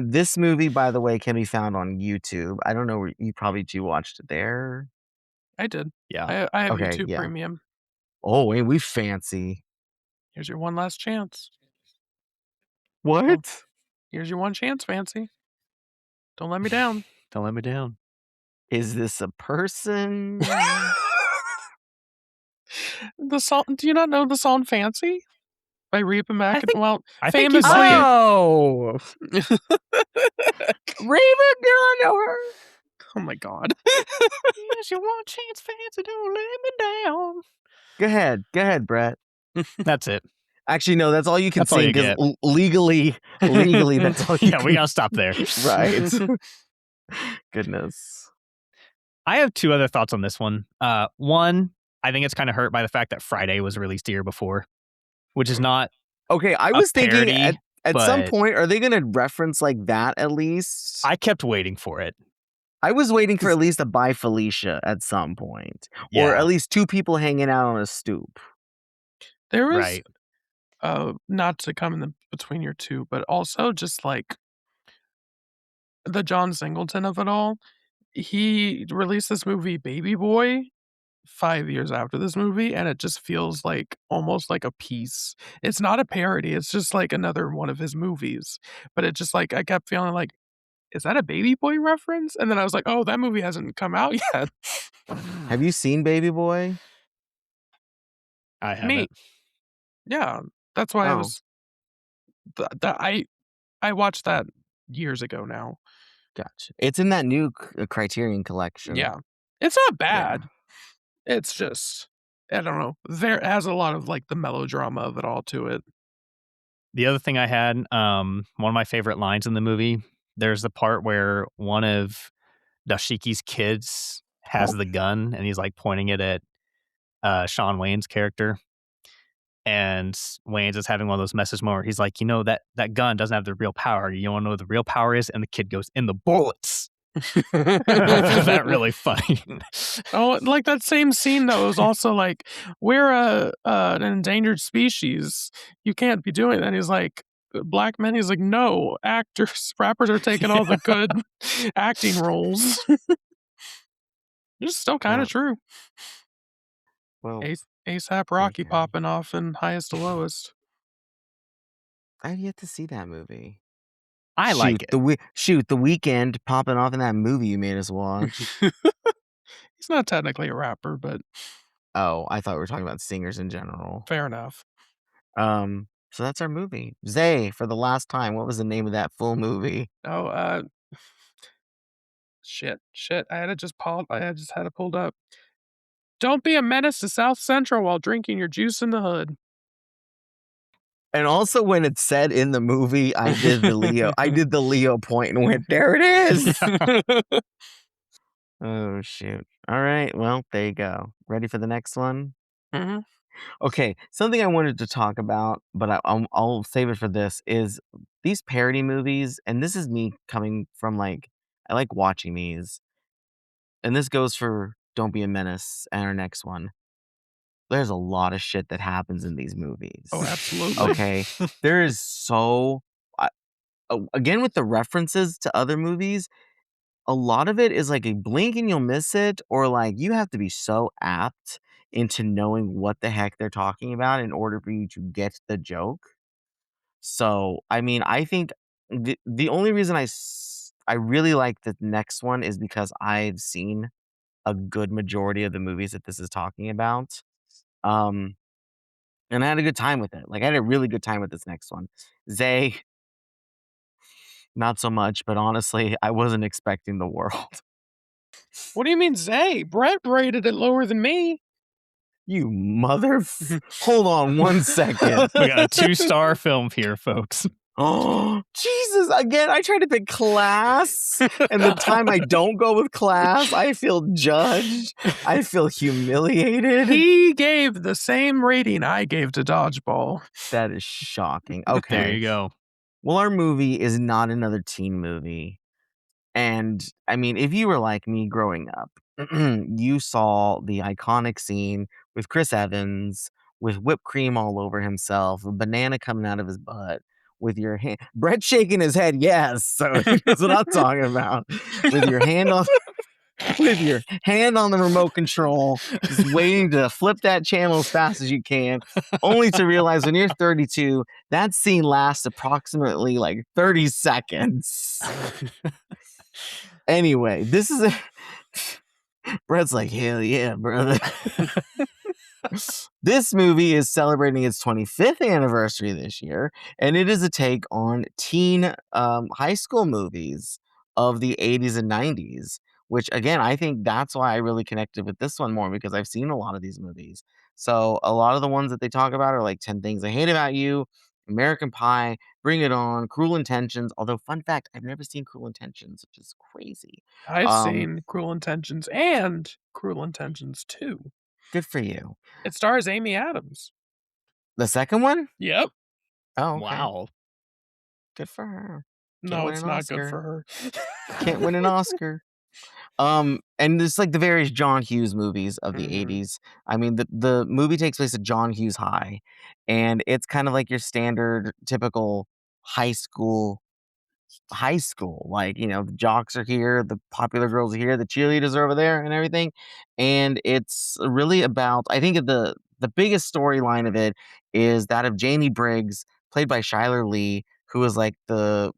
This movie, by the way, can be found on YouTube. I don't know where you probably do watched it there. I did. Yeah. I have Okay, YouTube yeah. Premium. Oh, ain't we fancy. Here's your one last chance. Don't What? Here's your one chance, Fancy. Don't let me down. Don't let me down. Is this a person? The song Do you not know the song Fancy by Reba I think well, I think you'd like famously it. Oh! Raven, girl, I know her. Oh my god. Here's your one chance, fancy, don't let me down. Go ahead, Brett. That's it. Actually, no, that's all you can That's all sing you because get. legally, that's all you Yeah, can. we gotta stop there. Right. Goodness. I have two other thoughts on this one. One, I think it's kind of hurt by the fact that Friday was released a year before, which is not Okay, I a was thinking parody, at some but point, are they going to reference like that at least? I kept waiting for it. I was waiting for 'Cause- at least a Bye Felicia at some point, or Yeah, at least two people hanging out on a stoop. There was right. not to come in the between your two, but also just like the John Singleton of it all. He released this movie Baby Boy 5 years after this movie, and it just feels like almost like a piece. It's not a parody, it's just like another one of his movies, but it just like I kept feeling like, "Is that a Baby Boy reference?" And then I was like, "Oh, that movie hasn't come out yet." Have you seen Baby Boy? I Me. haven't. Yeah, that's why I Oh, was th that I watched that years ago now. gotcha. It's in that new Criterion collection. Yeah. It's not Yeah. bad. It's just I don't know. There has a lot of, like, the melodrama of it all to it. The other thing I had, one of my favorite lines in the movie, there's the part where one of Dashiki's kids has Oh. the gun and he's like pointing it at Sean Wayne's character. And Wayne's is having one of those message moments. He's like, that gun doesn't have the real power. You want to know what the real power is? And the kid goes, in the bullets. I found that really funny. Oh, like that same scene though was also like, "We're an endangered species. You can't be doing that." And he's like, "Black men?" He's like, "No, actors, rappers are taking all the good acting roles." It's still kinda Well, true. well, ASAP Rocky okay. popping off in Highest to Lowest. I've yet to see that movie. I like it. The weekend popping off in that movie you made us watch. He's not technically a rapper, but Oh, I thought we were talking about singers in general. fair enough. So that's our movie. Zay, for the last time, what was the name of that full movie? Oh, shit, I just had it pulled up. Don't be a menace to South Central while drinking your juice in the hood. And also when it said in the movie, I did the Leo point and went, there it is. Oh shoot. All right. Well, there you go. Ready for the next one? Mhm. Okay. Something I wanted to talk about, but I'll save it for this is these parody movies. And this is me coming from like, I like watching these. And this goes for Don't Be a Menace and our next one. There's a lot of shit that happens in these Oh, movies. absolutely. Okay. There is so, again, with the references to other movies, a lot of it is like a blink and you'll miss it, or like you have to be so apt into knowing what the heck they're talking about in order for you to get the joke. So, I mean, I think the only reason I really like the next one is because I've seen a good majority of the movies that this is talking about. Um, and I had a good time with it. Like I had a really good time with this next one. Zay, not so much, but honestly, I wasn't expecting the world. What do you mean, Zay? Brett rated it lower than me. You hold on one second. We got a 2-star film here, folks. Oh, Jesus. Again, I try to pick class, and the time I don't go with class, I feel judged. I feel humiliated. He gave the same rating I gave to Dodgeball. That is shocking. There Okay. you go. Well, our movie is not another teen movie. And I mean, if you were like me growing up, you saw the iconic scene with Chris Evans with whipped cream all over himself, a banana coming out of his butt, with your hand, Brett shaking his head, yes. So that's what I'm talking about. With your hand on with your hand on the remote control, just waiting to flip that channel as fast as you can, only to realize when you're 32, that scene lasts approximately like 30 seconds. Anyway, this is Brett's like, hell yeah, brother. This movie is celebrating its 25th anniversary this year, and it is a take on teen high school movies of the 80s and 90s, which again, I think that's why I really connected with this one more because I've seen a lot of these movies. So a lot of the ones that they talk about are like 10 Things I Hate About You, American Pie, Bring It On, Cruel Intentions. Although, fun fact, I've never seen Cruel Intentions, which is crazy. I've Um, seen Cruel Intentions and Cruel Intentions 2. Good for you. It stars Amy Adams. The second one? Yep. Oh, okay. Wow. Good for her. Can't No, win it's an not good Oscar. for her. Can't win an Oscar. And it's like the various John Hughes movies of the Mhm. 80s. I mean, the movie takes place at John Hughes High, and it's kind of like your standard typical high school high school. Like, you know, the jocks are here, the popular girls are here, the cheerleaders are over there and everything. And it's really about, I think the biggest storyline of it is that of Janie Briggs, played by Shyler Lee, who is like the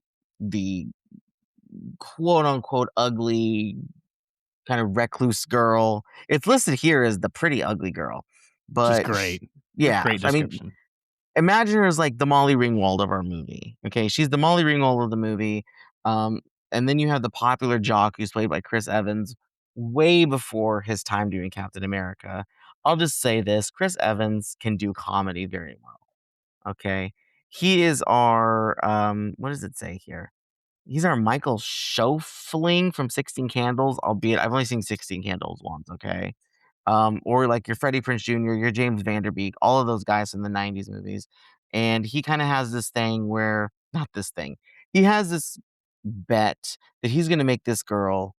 quote unquote ugly kind of recluse girl. It's listed here as the pretty ugly girl. Which is But great. yeah, Great I mean, description. imagine her as like the Molly Ringwald of our movie. Okay, she's the Molly Ringwald of the movie. Um, and then you have the popular jock who's played by Chris Evans, way before his time doing Captain America. I'll just say this: Chris Evans can do comedy very well. Okay, he is our what does it say here? He's our Michael Schoeffling from 16 Candles, albeit I've only seen 16 Candles once, okay? Or like your Freddie Prinze Jr., your James Vanderbeek, all of those guys from the 90s movies. And he kind of has this thing where, not this thing, he has this bet that he's going to make this girl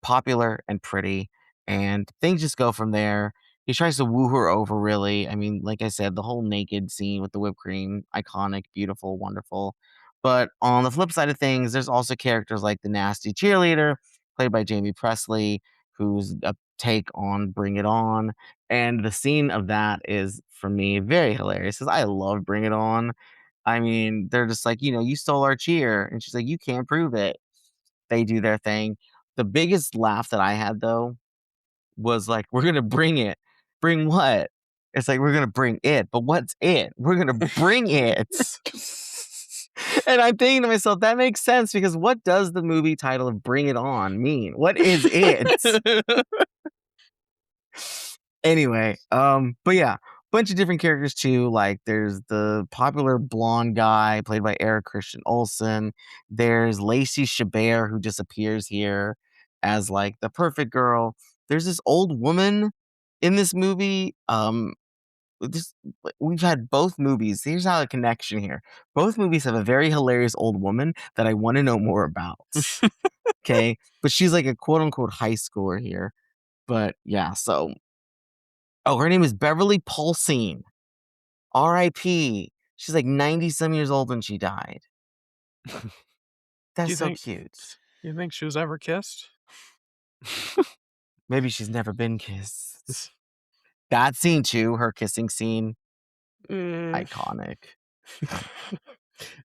popular and pretty, and things just go from there. He tries to woo her over, really. I mean, like I said, the whole naked scene with the whipped cream, iconic, beautiful, wonderful. But on the flip side of things, there's also characters like the nasty cheerleader, played by Jamie Presley, who's a take on Bring It On. And the scene of that is, for me, very hilarious because I love Bring It On. I mean, they're just like, you stole our cheer. And she's like, you can't prove it. They do their thing. The biggest laugh that I had, though, was like, we're going to bring it. Bring what? It's like, we're going to bring it. But what's it? We're going to bring it. And I'm thinking to myself, that makes sense because what does the movie title of Bring It On mean? What is it? Anyway, but yeah, bunch of different characters too. Like there's the popular blonde guy played by Eric Christian Olsen. There's Lacey Chabert who just appears here as like the perfect girl. There's this old woman in this movie. This we've had both movies. Here's how a connection here. Both movies have a very hilarious old woman that I want to know more about. Okay, but she's like a quote unquote high schooler here. But yeah, so her name is Beverly Paulsine. R.I.P. She's like 90 some years old when she died. Do That's you so think cute. you think she was ever kissed? Maybe she's never been kissed. That scene too, her kissing scene, iconic.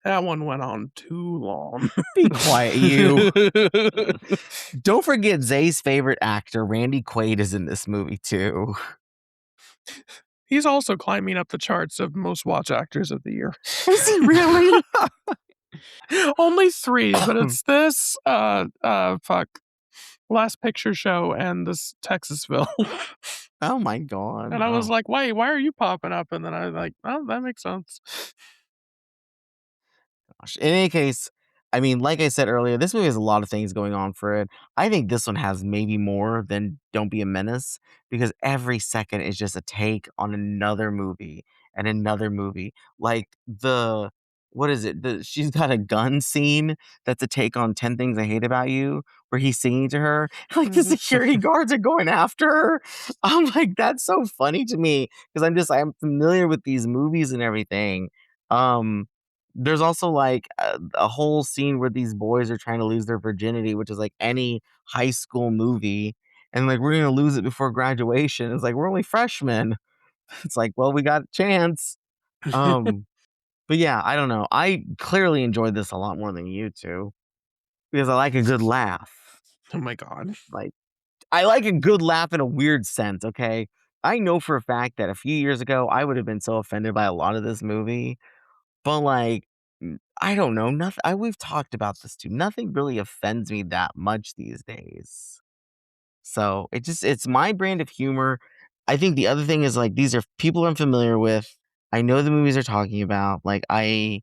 That one went on too long. Be quiet, you. Don't forget Zay's favorite actor, Randy Quaid, is in this movie too. He's also climbing up the charts of most watch actors of the year. Is he really? Only 3, but it's this, Last Picture Show and this Texasville. Oh my god. And I was like, why are you popping up? And then I was like, oh, that makes sense. Gosh. In any case, I mean, like I said earlier, this movie has a lot of things going on for it. I think this one has maybe more than Don't Be a Menace because every second is just a take on another movie and another movie. Like what is it? She's got a gun scene that's a take on 10 Things I Hate About You, where he's singing to her. Like the security guards are going after her. I'm like, that's so funny to me because I'm familiar with these movies and everything. There's also like a whole scene where these boys are trying to lose their virginity, which is like any high school movie. And like, we're going to lose it before graduation. It's like, we're only freshmen. It's like, well, we got a chance. But yeah, I don't know. I clearly enjoyed this a lot more than you two because I like a good laugh. Oh my God. Like, I like a good laugh in a weird sense, okay? I know for a fact that a few years ago, I would have been so offended by a lot of this movie. But like, I don't know. Nothing. We've talked about this too. Nothing really offends me that much these days. So it's my brand of humor. I think the other thing is like these are people I'm familiar with. I know the movies they're talking about. Like I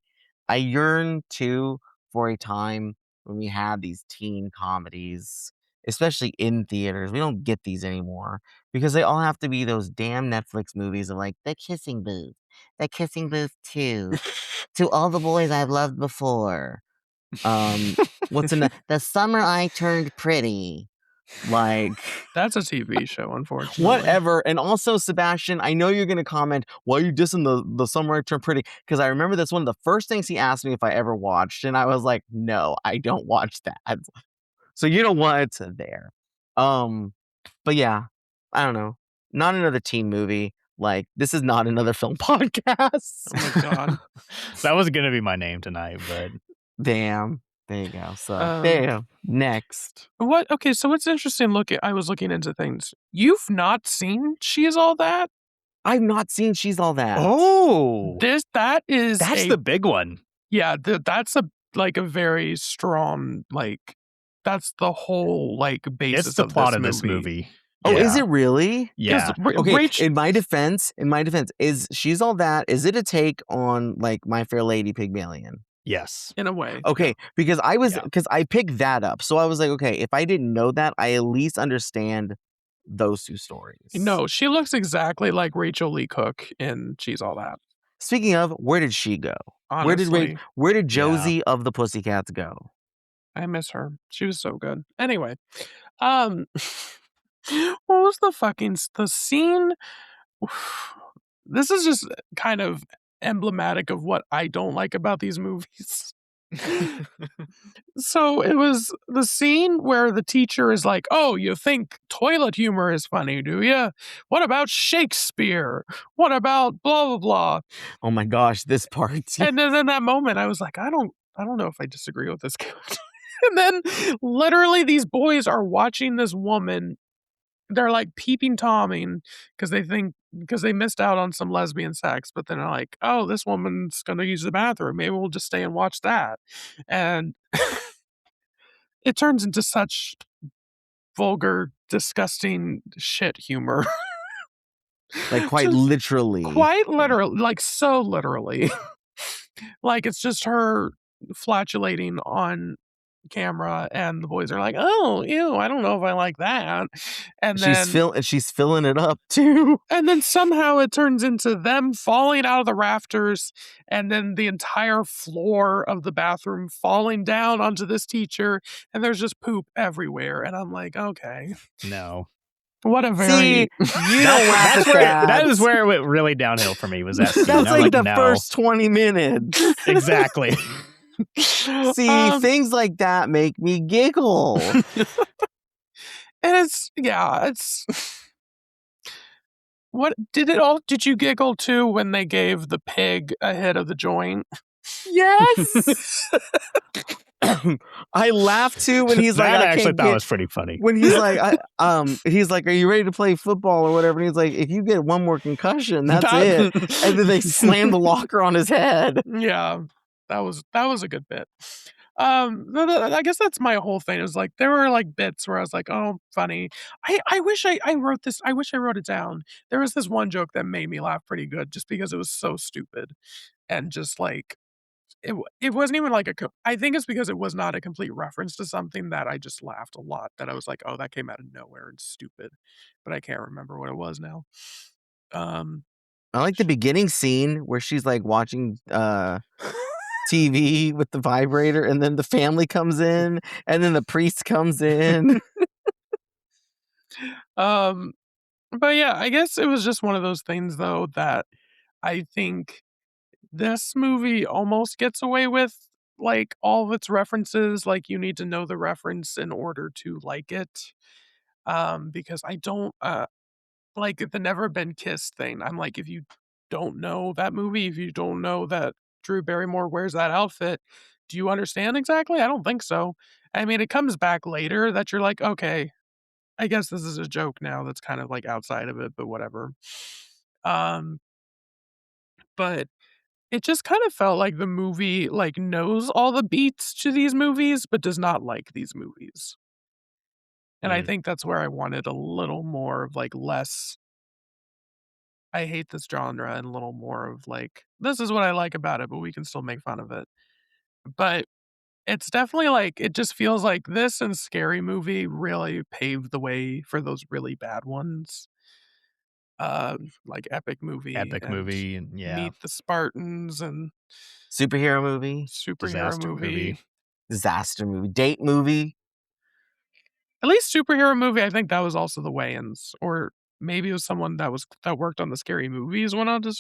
yearn too for a time when we had these teen comedies, especially in theaters. We don't get these anymore because they all have to be those damn Netflix movies of like the kissing booth 2, to all the boys I've loved before. What's in the summer I turned pretty. Like That's a TV show, unfortunately. whatever. And also, Sebastian, I know you're gonna comment, why are you dissing the summer I turned pretty? Because I remember that's one of the first things he asked me if I ever watched, and I was like, no, I don't watch that. So you know what? It's there. But yeah, I don't know. Not another teen movie. Like, this is not another film podcast. Oh my God. That was gonna be my name tonight, but Damn. There you go. So there you go. Next. Okay, so what's interesting, I was looking into things. You've not seen She Is All That? I've not seen She's All That. oh, That is that's the big one. Yeah, that's a very strong, like, that's the whole, like, basis It's the of plot this of this movie. Oh, is Yeah. it really? Yeah. Okay, in my defense, is She's All That, is it a take on like My Fair Lady Pygmalion? Yes. in a way. Okay, because Yeah. I picked that up. So I was like, okay, if I didn't know that, I at least understand those two stories. No, she looks exactly like Rachel Lee Cook in She's All That. Speaking of, where did she go? Honestly, Where did Josie of the Pussycats go? I miss her. She was so good. Anyway, what was the scene? This is just kind of emblematic of what I don't like about these movies. So it was the scene where the teacher is like, "Oh, you think toilet humor is funny, do you? What about Shakespeare? What about blah blah blah?" Oh my gosh, this part. And then in that moment, I was like, I don't know if I disagree with this character. And then literally these boys are watching this woman. They're like peeping Tomming because they missed out on some lesbian sex, but then they're like, "Oh, this woman's gonna use the bathroom. Maybe we'll just stay and watch that." And it turns into such vulgar, disgusting shit humor. Like, quite Just literally. quite literally, like, so literally. Like, it's just her flatulating on camera, and the boys are like, "Oh, ew, I don't know if I like that." And then She's filling it up too. somehow it turns into them falling out of the rafters, and then the entire floor of the bathroom falling down onto this teacher, and there's just poop everywhere, and I'm like, "Okay." No. What a See, very you don't laugh at That is that. where it went really downhill for me, was that scene. That's I was like the no. first 20 minutes. Exactly. See, things like that make me giggle. And it's what did you giggle too when they gave the pig a hit of the joint? Yes. I laughed too when he's like, That I actually can't thought get. was pretty funny. When he's like, he's like, are you ready to play football or whatever? And he's like, if you get one more concussion, that's it. And then they slam the locker on his head. Yeah, that was a good bit. I guess that's my whole thing. It was like there were like bits where I was like, "Oh, funny." I wish I wrote this. I wish I wrote it down. There was this one joke that made me laugh pretty good, just because it was so stupid and just like it wasn't even like I think it's because it was not a complete reference to something that I just laughed a lot. That I was like, "Oh, that came out of nowhere and stupid," but I can't remember what it was now. Um, I like the beginning scene where she's like watching TV with the vibrator, and then the family comes in, and then the priest comes in. um, but yeah, I guess it was just one of those things though that I think this movie almost gets away with, like, all of its references, like, you need to know the reference in order to like it, because I don't, like, the Never Been Kissed thing, I'm like, if you don't know that movie, if you don't know that Drew Barrymore wears that outfit, do you understand exactly? I don't think so. I mean, it comes back later that you're like, "Okay, I guess this is a joke now that's kind of, like, outside of it, but whatever." Um, but it just kind of felt like the movie, like, knows all the beats to these movies, but does not like these movies. And I Mm. think that's where I wanted a little more of, like, less, "I hate this genre," and a little more of, like, "This is what I like about it, but we can still make fun of it." But it's definitely, like, it just feels like this and Scary Movie really paved the way for those really bad ones, like Epic Movie Epic and movie, and yeah, Meet the Spartans and Superhero movie, Superhero disaster movie. Movie. disaster movie, date movie. At least Superhero Movie, I think that was also the Wayans, or maybe it was someone that worked on the Scary Movies went on to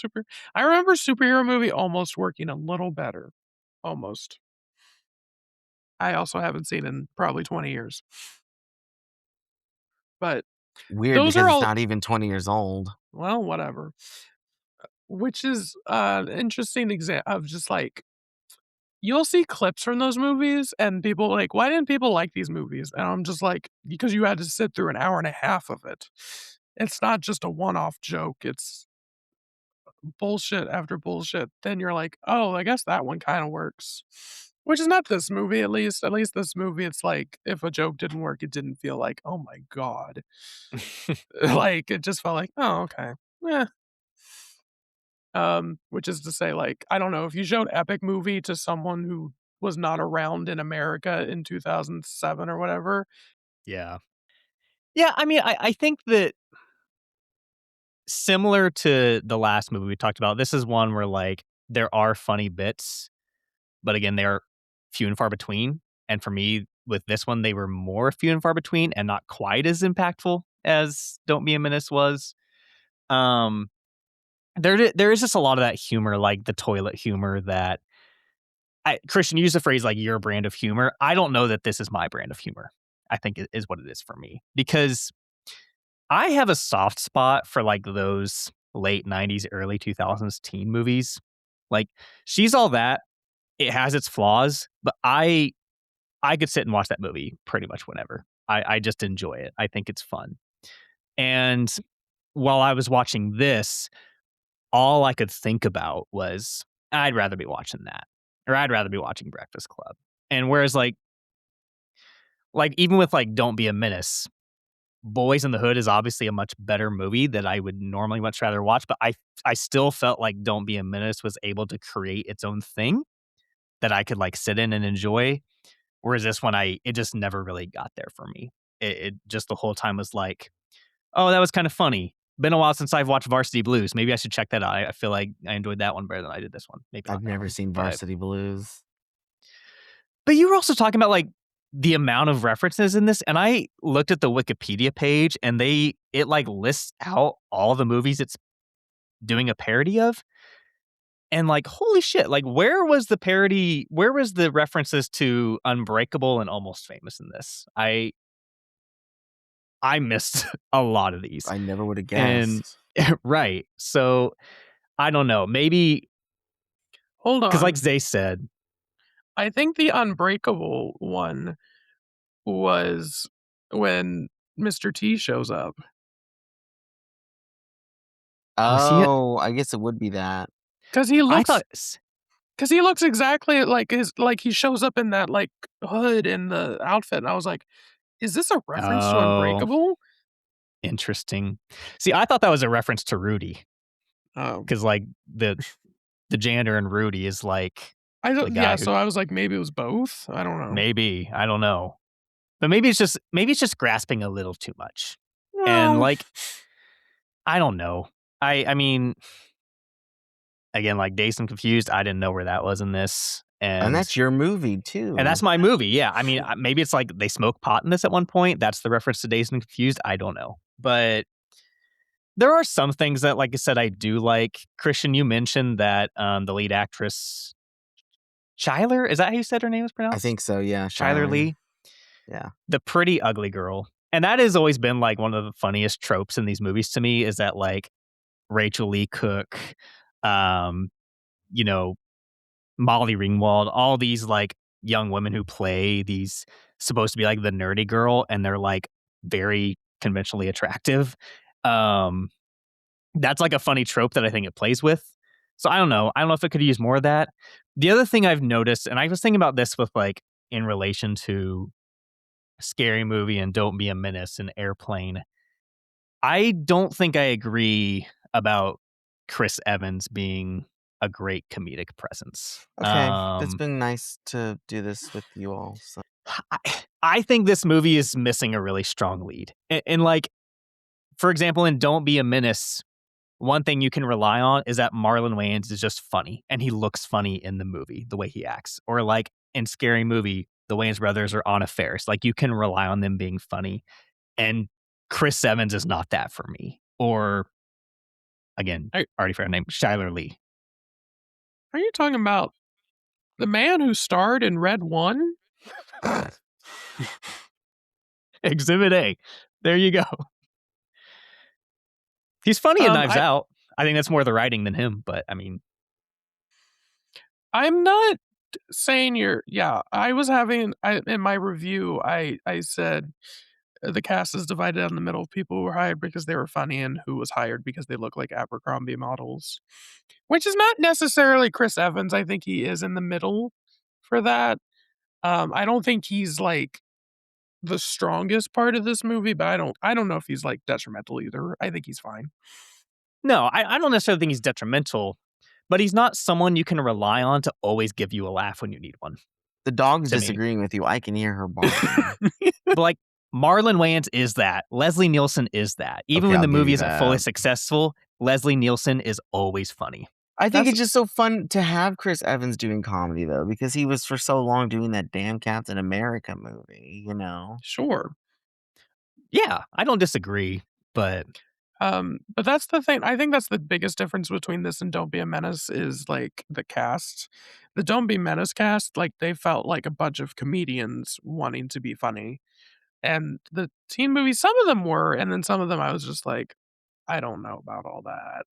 I remember Superhero Movie almost working a little better, almost. I also haven't seen in probably 20 years. But Weird those because are it's all not even 20 years old. well, whatever. Which is, interesting example of just, like, you'll see clips from those movies and people like, "Why didn't people like these movies?" And I'm just like, "Because you had to sit through an hour and a half of it." It's not just a one-off joke, it's bullshit after bullshit. Then you're like, "Oh, I guess that one kinda works." Which is not this movie, at least. At least this movie, it's like, if a joke didn't work, it didn't feel like, "Oh my god." Like, it just felt like, "Oh, okay. Eh." Which is to say, like, I don't know, if you showed Epic Movie to someone who was not around in America in 2007 or whatever. Yeah. Yeah, I mean, I think that similar to the last movie we talked about, this is one where, like, there are funny bits, but again, they're few and far between, and for me, with this one, they were more few and far between and not quite as impactful as Don't Be a Menace was. Um, there is just a lot of that humor, like the toilet humor, that Christian used the phrase like your brand of humor. I don't know that this is my brand of humor. I think it is what it is for me because I have a soft spot for like those late 90s, early 2000s teen movies. Like She's All That. It has its flaws, but I could sit and watch that movie pretty much whenever. I just enjoy it. I think it's fun. And while I was watching this, all I could think about was I'd rather be watching that, or I'd rather be watching Breakfast Club. And whereas like even with like Don't Be a Menace, Boys in the Hood is obviously a much better movie that I would normally much rather watch, but I still felt like Don't Be a Menace was able to create its own thing that I could like sit in and enjoy. Whereas this one, it just never really got there for me. It just the whole time was like, oh, that was kind of funny. Been a while since I've watched Varsity Blues. Maybe I should check that out. I feel like I enjoyed that one better than I did this one. Maybe not I've that never one, seen Varsity Blues. but you were also talking about like the amount of references in this, and I looked at the Wikipedia page, and it like lists out all the movies it's doing a parody of, and like holy shit, like where was the parody? Where was the references to Unbreakable and Almost Famous in this? I missed a lot of these. I never would have And guessed. right. So I don't know. Maybe Hold because, like on. Zay said, I think the Unbreakable one was when Mr. T shows up. was he? Oh, I guess it would be that. 'Cause he I looks thought. 'cause he looks exactly like he shows up in that, like, hood and the outfit, and I was like, "Is this a reference to Oh, Unbreakable?" interesting. See, I thought that was a reference to Rudy Oh. because, like, the janitor in Rudy is like I the don't yeah, guy who so I was like, maybe it was both? I don't know. maybe I don't know, but maybe it's just grasping a little too much, and Well, like I don't know. I mean, again, like Dazed and Confused, I didn't know where that was in this, And that's your movie too. and that's my movie, yeah. I mean, maybe it's like they smoke pot in this at one point. That's the reference to Dazed and Confused. I don't know. But there are some things that, like I said, I do like. Christian, you mentioned that the lead actress, Chyler, is that how you said her name was I pronounced? think so, yeah, Chyler Shiley. Lee, Yeah. the pretty ugly girl. And that has always been like one of the funniest tropes in these movies to me is that like Rachel Lee Cook, um, you know, Molly Ringwald, all these like young women who play these supposed to be like the nerdy girl and they're like very conventionally attractive. Um, that's like a funny trope that I think it plays with. So I don't know. I don't know if it could use more of that. The other thing I've noticed, and I was thinking about this with like in relation to Scary Movie and Don't Be a Menace and Airplane. I don't think I agree about Chris Evans being a great comedic presence. Okay, it's been nice to do this with you all, so I, I think this movie is missing a really strong lead. And like, for example, in Don't Be a Menace, one thing you can rely on is that Marlon Wayans is just funny and he looks funny in the movie, the way he acts. Or like in Scary Movie, the Wayans brothers are on affairs. Like you can rely on them being funny. And Chris Evans is not that for me. Or again, Are already forgot her name, Chyler Lee. are you talking about the man who starred in Red One? Exhibit A. There you go. He's funny in Knives I Out. I think that's more the writing than him, but I mean, I'm not saying you're yeah, in my review, I said the cast is divided down the middle of people who were hired because they were funny and who was hired because they look like Abercrombie models, which is not necessarily Chris Evans. I think he is in the middle for that. I don't think he's like the strongest part of this movie, but I don't know if he's like detrimental either. I think he's fine. no, I don't necessarily think he's detrimental, but he's not someone you can rely on to always give you a laugh when you need one, the dog's to me. disagreeing with you. I can hear her barking. But like Marlon Wayans is that. Leslie Nielsen is that. Even Okay, when I'll the give movie you isn't fully that. successful, Leslie Nielsen is always funny. I think That's it's just so fun to have Chris Evans doing comedy, though, because he was for so long doing that damn Captain America movie, you know? sure. Yeah, I don't disagree, but But that's the thing. I think that's the biggest difference between this and Don't Be a Menace is like the cast. The Don't Be Menace cast, like they felt like a bunch of comedians wanting to be funny. And the teen movies, some of them were, and then some of them I was just like, I don't know about all that.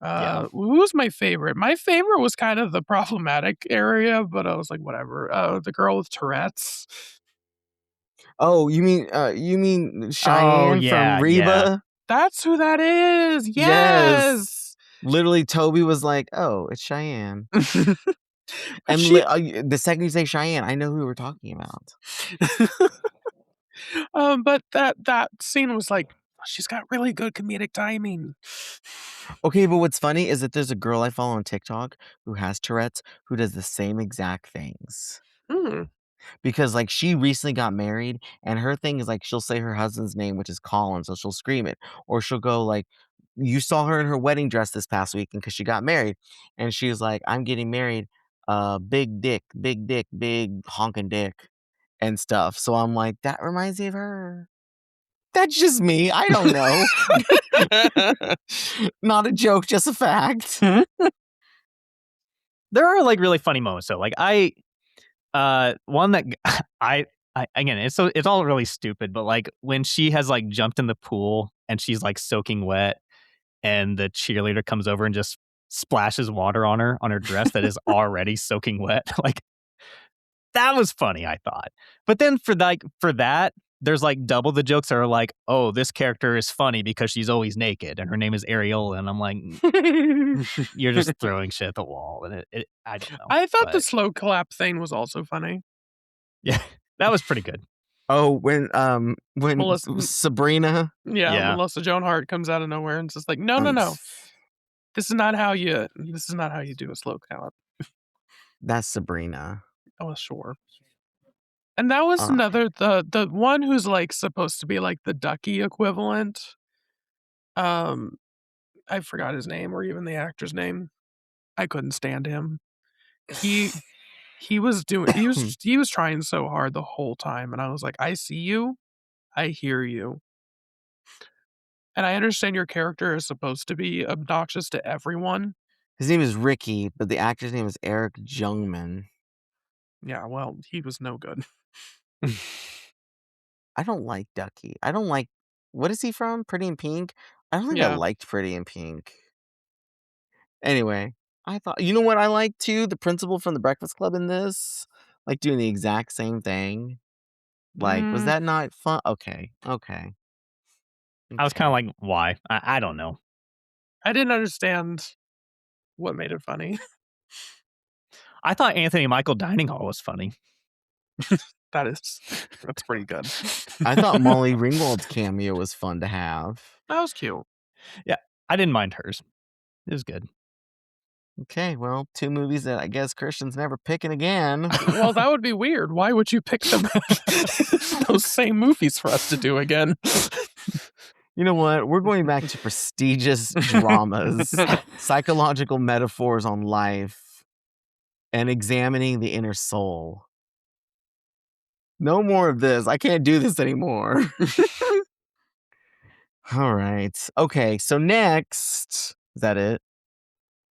Yeah. Who's my favorite? My favorite was kind of the problematic area, but I was like, whatever. The girl with Tourette's. Oh, you mean Oh, Cheyenne from yeah, yeah. Reba? That's who that is. Yes. Yes. Literally, Toby was like, "Oh, it's Cheyenne." But And she the second you say Cheyenne, I know who we're talking about. but that scene was like, she's got really good comedic timing. Okay, but what's funny is that there's a girl I follow on TikTok who has Tourette's who does the same exact things. Mm. Because, like, she recently got married, and her thing is, like, she'll say her husband's name, which is Colin, so she'll scream it. Or she'll go, like, you saw her in her wedding dress this past weekend because she got married, and she was like, "I'm getting married, big dick, big honking dick," and stuff. So I'm like, "That reminds me of her." That's just me. I don't know. Not a joke, just a fact. There are, like, really funny moments, though. Like, one that I again, it's all really stupid, but, like, when she has, like, jumped in the pool and she's, like, soaking wet, and the cheerleader comes over and just splashes water on her dress that is already soaking wet, like, that was funny, I thought. But then for that, there's, like, double the jokes that are like, "Oh, this character is funny because she's always naked, and her name is Ariola," and I'm like, "You're just throwing shit at the wall," and it I don't know, I thought the but slow clap thing was also funny. yeah, that was pretty good. Oh, when Melissa, Sabrina. yeah, Yeah. Melissa Joan Hart comes out of nowhere and just like, no, no, um, no, this is not how you do a slow clap. that's Sabrina. Oh, sure. And that was Uh, another the one who's like supposed to be like the Ducky equivalent. Um, I forgot his name or even the actor's name. I couldn't stand him. He he was trying so hard the whole time, and I was like, I see you, I hear you. And I understand your character is supposed to be obnoxious to everyone. His name is Ricky, but the actor's name is Eric Jungman. Yeah, well, he was no good. I don't like Ducky. I don't like what is he from? Pretty in Pink? I don't think I Yeah. liked Pretty in Pink. Anyway, I thought you know what I like too? The principal from the Breakfast Club in this, like doing the exact same thing. Like, was Mm, that not fun? Okay, okay, I was kinda okay. like, "Why?" I don't know. I didn't understand what made it funny. I thought Anthony Michael Dining Hall was funny. That's pretty good. I thought Molly Ringwald's cameo was fun to have. That was cute. Yeah, I didn't mind hers. It was good. Okay, well, 2 movies that I guess Christian's never picking again. Well, that would be weird. Why would you pick them those same movies for us to do again? You know what? We're going back to prestigious dramas, psychological metaphors on life, and examining the inner soul. No more of this. I can't do this anymore. All right. Okay, so next, is that it?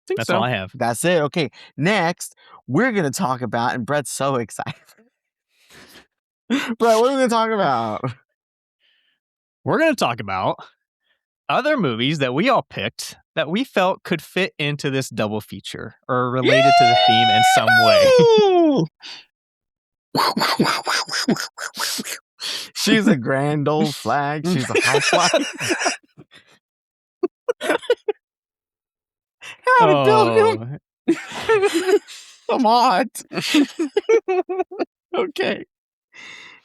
Think That's all so. I have. That's it. Okay. Next, we're going to talk about, and Brett's so excited. Brett, what are we going to talk about? We're gonna talk about other movies that we all picked that we felt could fit into this double feature or are related to the theme in some way. Yee! She's a grand old flag. She's a housewife. Howdy, Pilgrim. Oh, Come on. Okay.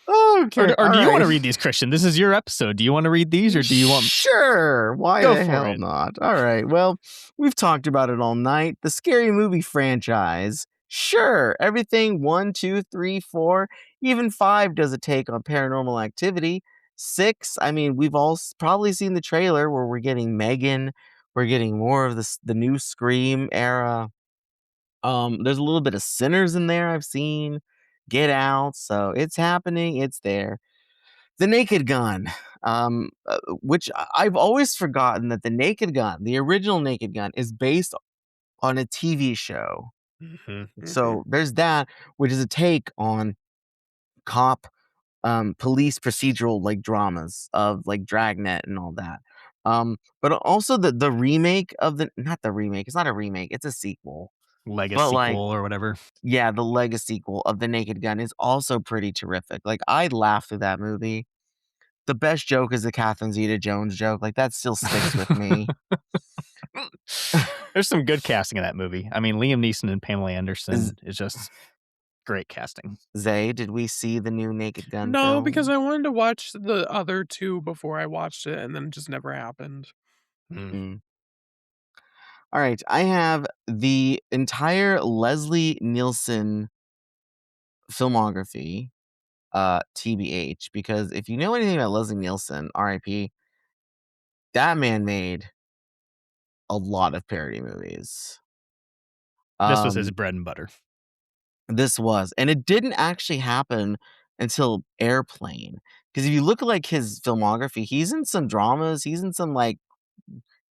Okay. or All do you want to right. read these, Christian? This is your episode. Do you want to read these, or do you want? Sure. Why Go the for hell it. not? All right. Well, we've talked about it all night. The scary movie franchise. Sure. Everything 1, 2, 3, 4, even 5 does a take on paranormal activity. 6, I mean, we've all probably seen the trailer where we're getting Megan. We're getting more of the new Scream era. There's a little bit of Sinners in there I've seen. Get Out. So it's happening. It's there. The Naked Gun. Which I've always forgotten that the Naked Gun, the original Naked Gun, is based on a TV show. Mhm. Mhm. So there's that, which is a take on cop, police procedural like dramas of like Dragnet and all that. But also the remake of the not the remake, it's not a remake, it's a sequel. But Legacy-quel like, or whatever. yeah, the legacy sequel of The Naked Gun is also pretty terrific. Like I laughed through that movie. The best joke is the Catherine Zeta-Jones joke. Like that still sticks with me. There's some good casting in that movie. I mean, Liam Neeson and Pamela Z- Anderson is just great casting. Zay, did we see the new Naked Gun No, because film? I wanted to watch the other 2 before I watched it, and then it just never happened. Mm. Mm. All right, I have the entire Leslie Nielsen filmography, TBH, because if you know anything about Leslie Nielsen, RIP, that man made a lot of parody movies. This was his Um, bread and butter. this was, and it didn't actually happen until Airplane. Because if you look at like his filmography, he's in some dramas, he's in some like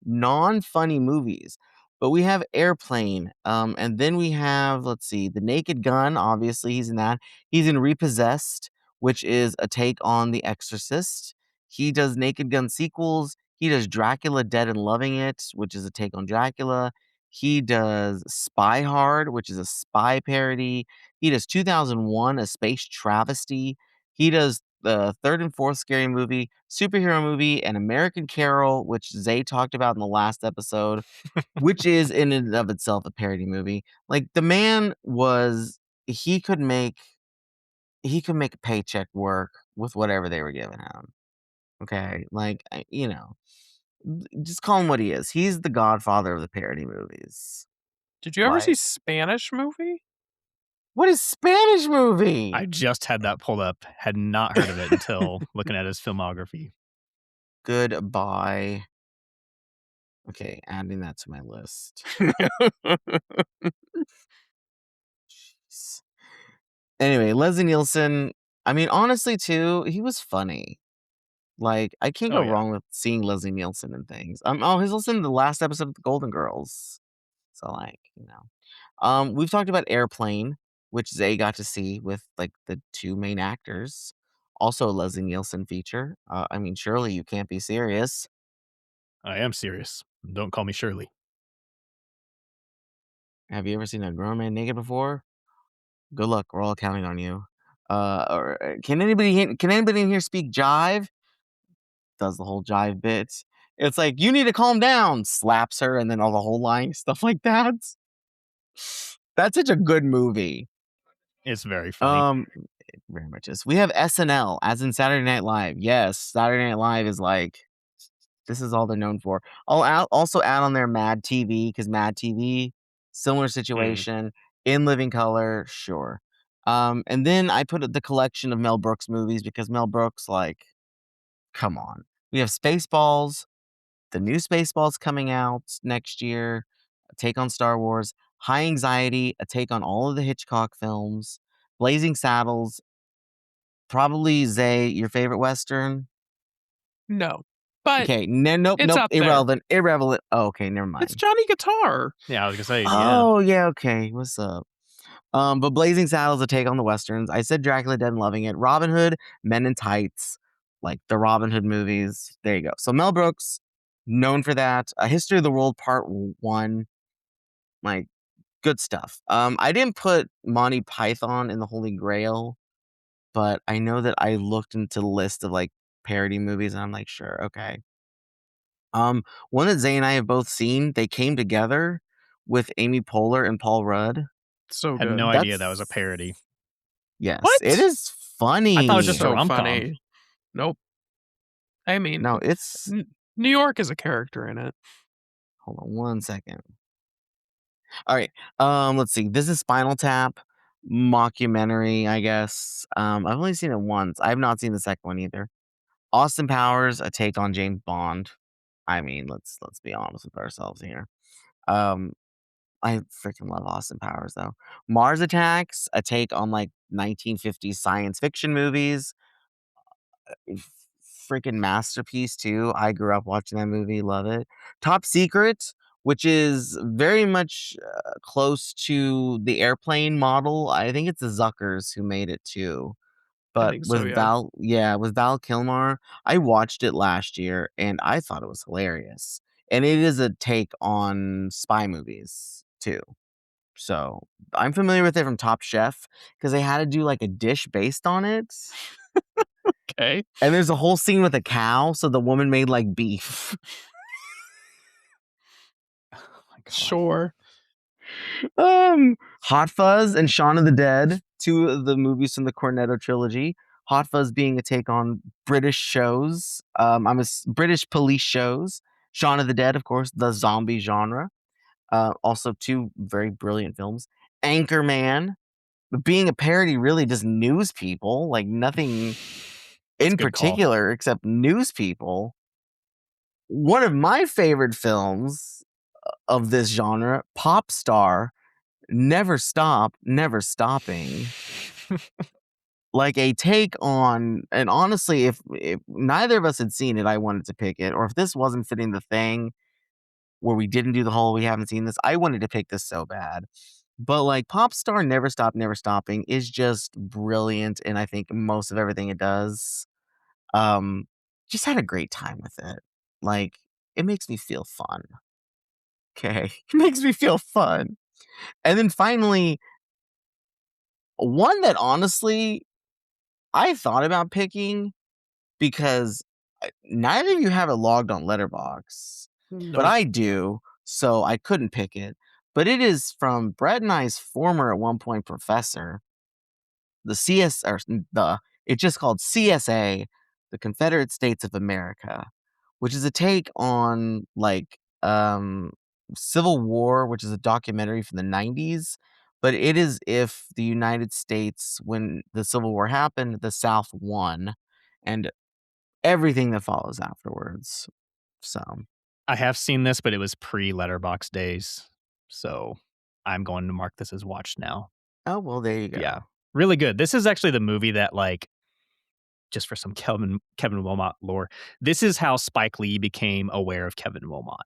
non-funny movies. But we have Airplane, and then we have, let's see, The Naked Gun. Obviously, he's in that. He's in Repossessed, which is a take on The Exorcist. He does Naked Gun sequels. He does Dracula Dead and Loving It, which is a take on Dracula. He does Spy Hard, which is a spy parody. He does 2001: A Space Travesty. He does the third and fourth Scary Movie, superhero movie, and American Carol, which Zay talked about in the last episode, which is in and of itself a parody movie. Like the man was, he could make he could make a paycheck work with whatever they were giving him. Okay, like just call him what he is. He's the godfather of the parody movies. Did you ever see Like, Spanish Movie? what is Spanish movie? I just had that pulled up, had not heard of it until looking at his filmography. Goodbye. Okay, adding that to my list. Jeez. Anyway, Leslie Nielsen, I mean, honestly, too, he was funny. Like, I can't Oh, go yeah. wrong with seeing Leslie Nielsen and things. Oh, he's also in the last episode of The Golden Girls. So, like, we've talked about Airplane, which Zay got to see with like the two main actors. Also a Leslie Nielsen feature. I mean, surely you can't be serious. I am serious. Don't call me Shirley. Have you ever seen a grown man naked before? Good luck. We're all counting on you. Can anybody in here speak jive? Does the whole jive bit. It's like, you need to calm down, slaps her, and then all the whole line, stuff like that. That's such a good movie. It's very funny. It very much is. We have SNL, as in Saturday Night Live. Yes, Saturday Night Live is like, this is all they're known for. Also add on there Mad TV, because Mad TV, similar Mm. situation, in living color, sure. And then I put the collection of Mel Brooks movies because Mel Brooks, like, come on. We have Spaceballs, the new Spaceballs coming out next year, a take on Star Wars, High Anxiety, a take on all of the Hitchcock films, Blazing Saddles, probably Zay, your favorite Western. No, but Okay, nope, it's nope, up there. irrelevant. Oh, okay, never It's mind. Johnny Guitar. Yeah, I was gonna say, yeah. Oh, yeah, okay, what's up? But Blazing Saddles, a take on the Westerns. I said Dracula Dead and Loving It. Robin Hood, Men in Tights, like the Robin Hood movies. There you go. So Mel Brooks, known for that. A History of the World Part 1, like, good stuff. I didn't put Monty Python in the Holy Grail, but I know that I looked into the list of, like, parody movies, and I'm like, sure, okay. One that Zay and I have both seen, they came together with Amy Poehler and Paul Rudd. So Had no good. idea that was a That's parody. yes, it What? is I thought it was just a funny. So rom-com. funny. Nope. I mean, No, it's New York is a character in it. hold on one second. All right. Let's see. This is Spinal Tap, mockumentary, I guess. I've only seen it once. I have not seen the second one either. Austin Powers, a take on James Bond. I mean, let's be honest with ourselves here. Um, I freaking love Austin Powers though. Mars Attacks, a take on like 1950s science fiction movies. freaking masterpiece too. I grew up watching that movie, love it. Top Secret, which is very much close to the airplane model. I think it's the Zuckers who made it too. I But think so, with yeah. Val Kilmer, I watched it last year and I thought it was hilarious. And it is a take on spy movies too. So I'm familiar with it from Top Chef because they had to do like a dish based on it. Okay. And there's a whole scene with a cow, so the woman made like beef. Oh my god. Sure. Hot Fuzz and Shaun of the Dead, two of the movies from the Cornetto trilogy. Hot Fuzz being a take on British shows. British police shows. Shaun of the Dead, of course, the zombie genre. Also, two very brilliant films. Anchorman, being a parody, really just news people, like nothing That's a in good call. particular except news people. One of my favorite films of this genre, Pop Star, Never Stop, Never Stopping. Like a take on, and honestly, if neither of us had seen it, I wanted to pick it, or if this wasn't fitting the thing where we didn't do the whole we haven't seen this, I wanted to pick this so bad. But like Pop Star Never Stop, Never Stopping is just brilliant, and I think most of everything it does. Um, just had a great time with it. Like, it makes me feel fun. Okay. It makes me feel fun. And then finally, one that honestly I thought about picking because neither of you have it logged on Letterbox, but Nope. I do, so I couldn't pick it. But it is from Brett and I's former at one point professor, the CS or the it's just called CSA, the Confederate States of America, which is a take on like Civil War, which is a documentary from the 90s, but it is if the United States, when the Civil War happened, the South won and everything that follows afterwards. So, I have seen this, but it was pre-Letterbox days, so I'm going to mark this as watched now. oh well, there you go. Yeah, really good. This is actually the movie that, like, just for some Kevin Wilmot lore, this is how Spike Lee became aware of Kevin Wilmot,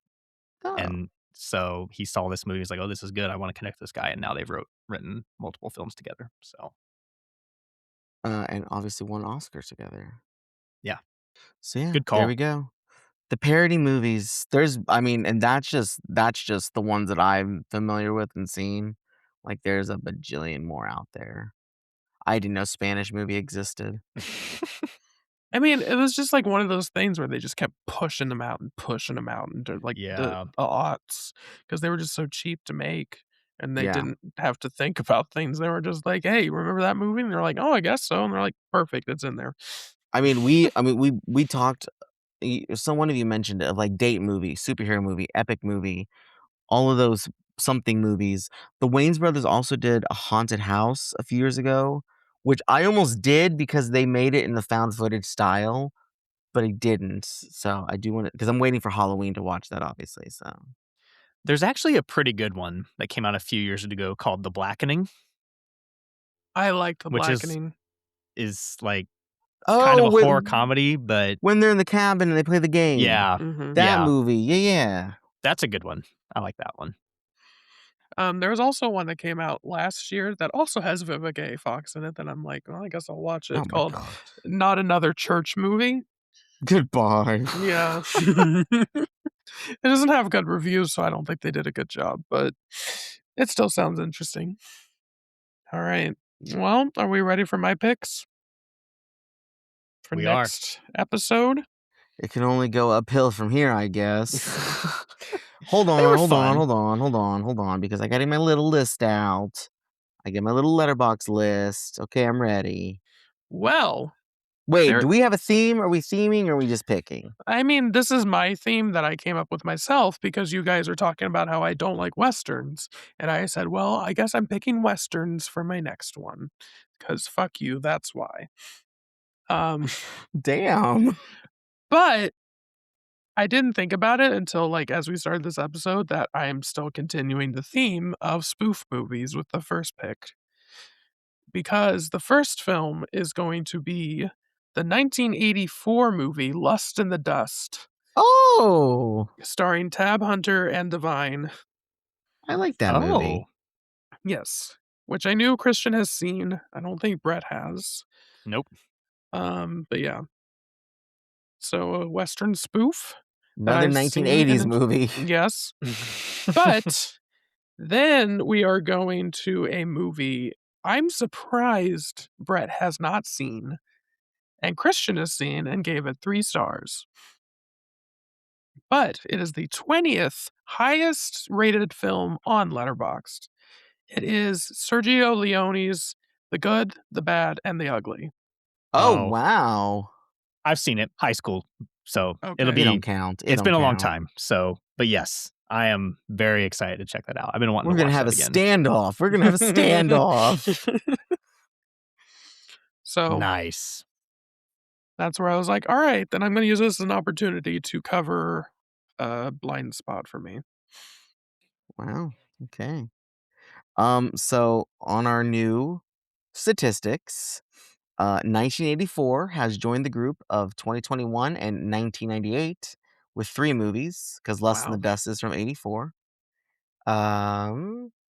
Oh, and so he saw this movie. He's like, "Oh, this is good. I want to connect this guy," and now they've written multiple films together. So and obviously won Oscars together. yeah, So yeah, good there call. we go. The parody movies, I mean, and that's just the ones that I'm familiar with and seen. Like there's a bajillion more out there. I didn't know Spanish movie existed. I mean, it was just like one of those things where they just kept pushing them out into like Yeah. the aughts because they were just so cheap to make and they Yeah. didn't have to think about things. They were just like, "Hey, remember that movie?" And they're like, "Oh, I guess so." And they're like, "Perfect, it's in there." I mean we talked so one of you mentioned it, of like date movie, superhero movie, epic movie, all of those something movies. The Wayans brothers also did a haunted house a few years ago, which I almost did because they made it in the found footage style, but I didn't. So I do want to, because I'm waiting for Halloween to watch that, obviously. So There's actually a pretty good one that came out a few years ago called The Blackening, I like The which Blackening. is like kind of oh, a horror comedy, but when they're in the cabin and they play the game, yeah, Mhm. that yeah, movie, yeah. that's a good one. I like that one. There was also one that came out last year that also has Vivica A. Fox in it that I'm like, "Well, I guess I'll watch Oh it," my called god. Not Another Church Movie. Goodbye. Yeah. It doesn't have good reviews, so I don't think they did a good job, but it still sounds interesting. Alright. Well, are we ready for my picks for We are. next episode? It can only go uphill from here, I guess. Hold They on, were hold on, fun. hold on, hold on, hold on, because I got my little list out. I get my little letterbox list. Okay, I'm ready. Well, Wait, there do we have a theme? Are we theming or are we just picking? I mean, this is my theme that I came up with myself because you guys are talking about how I don't like Westerns, and I said, "Well, I guess I'm picking Westerns for my next one, because fuck you, that's why." Um, Damn. but I didn't think about it until, like, as we started this episode that I am still continuing the theme of spoof movies with the first pick. Because the first film is going to be the 1984 movie Lust in the Dust, Oh, starring Tab Hunter and Divine. I like that Oh, movie. Yes, which I knew Christian has seen. I don't think Brett has. nope. But yeah. So a Western spoof that Another I've seen 1980s and movie. yes. But then we are going to a movie I'm surprised Brett has not seen and Christian has seen and gave it 3 stars. But it is the 20th highest rated film on Letterboxd. It is Sergio Leone's The Good, the Bad, and the Ugly. Oh, Oh, wow. I've seen it, high school, so it'll Okay. It don't be count. It it's don't been a long count. time, so but yes, I am very excited to check that out. I've been wanting We're to gonna watch have that a again. standoff. We're gonna have a standoff. So Nice. that's where I was like, all right, then I'm going to use this as an opportunity to cover a blind spot for me. Wow. Okay. So on our new statistics, 1984 has joined the group of 2021 and 1998 with 3 movies because Lust in the Wow. Dust is from 84.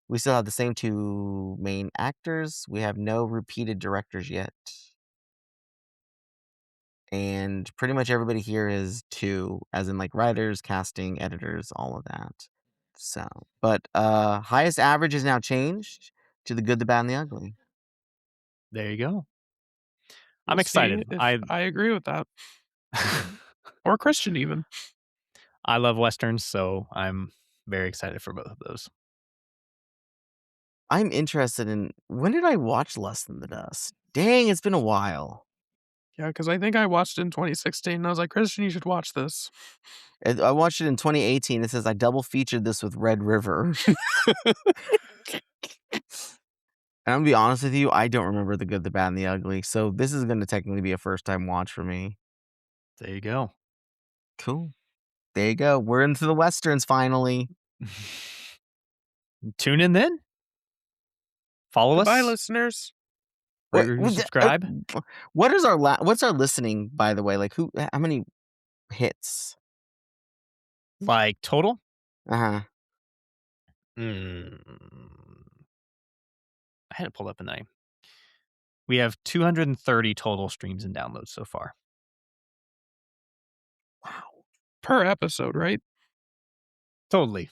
We still have the same 2 main actors. We have no repeated directors yet. And pretty much everybody here is 2, as in like writers, casting, editors, all of that. So, but highest average is now changed to The Good, the Bad, and the Ugly. There you go. I'm We'll see excited. if I agree with that. Or Christian, even. I love westerns, so I'm very excited for both of those. I'm interested in when did I watch Lust in the Dust? Dang, it's been a while. Yeah, because I think I watched it in 2016. And I was like, Christian, you should watch this. I watched it in 2018. It says I double featured this with Red River. And I'm gonna be honest with you, I don't remember The Good, the Bad, and the Ugly. So this is gonna technically be a first time watch for me. There you go. Cool. There you go. We're into the westerns finally. Tune in then. Follow Goodbye, us. listeners. Rate, What, review, subscribe. what is our what's our listening, by the way? Like how many hits? Like total. Uh-huh. I had it pulled up and we have 230 total streams and downloads so far. Wow. Per episode, right? Totally.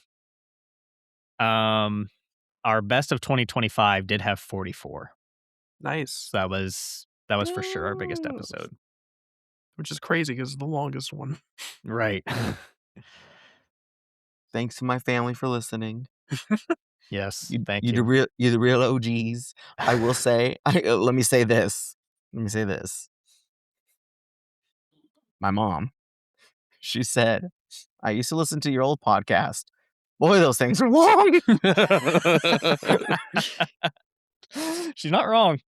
Our best of 2025 did have 44. Nice. So that was for sure our biggest episode. Which is crazy because it's the longest one. Right. Thanks to my family for listening. Yes. You, Thank you're you. the real OGs. I will say. Let me say this. My mom, she said, I used to listen to your old podcast. Boy, those things are long. She's not wrong.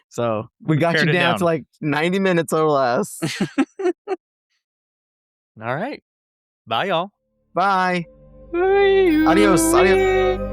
So we got you pared it down down. to like 90 minutes or less. All right. Bye, y'all. Bye. Bye. Adios.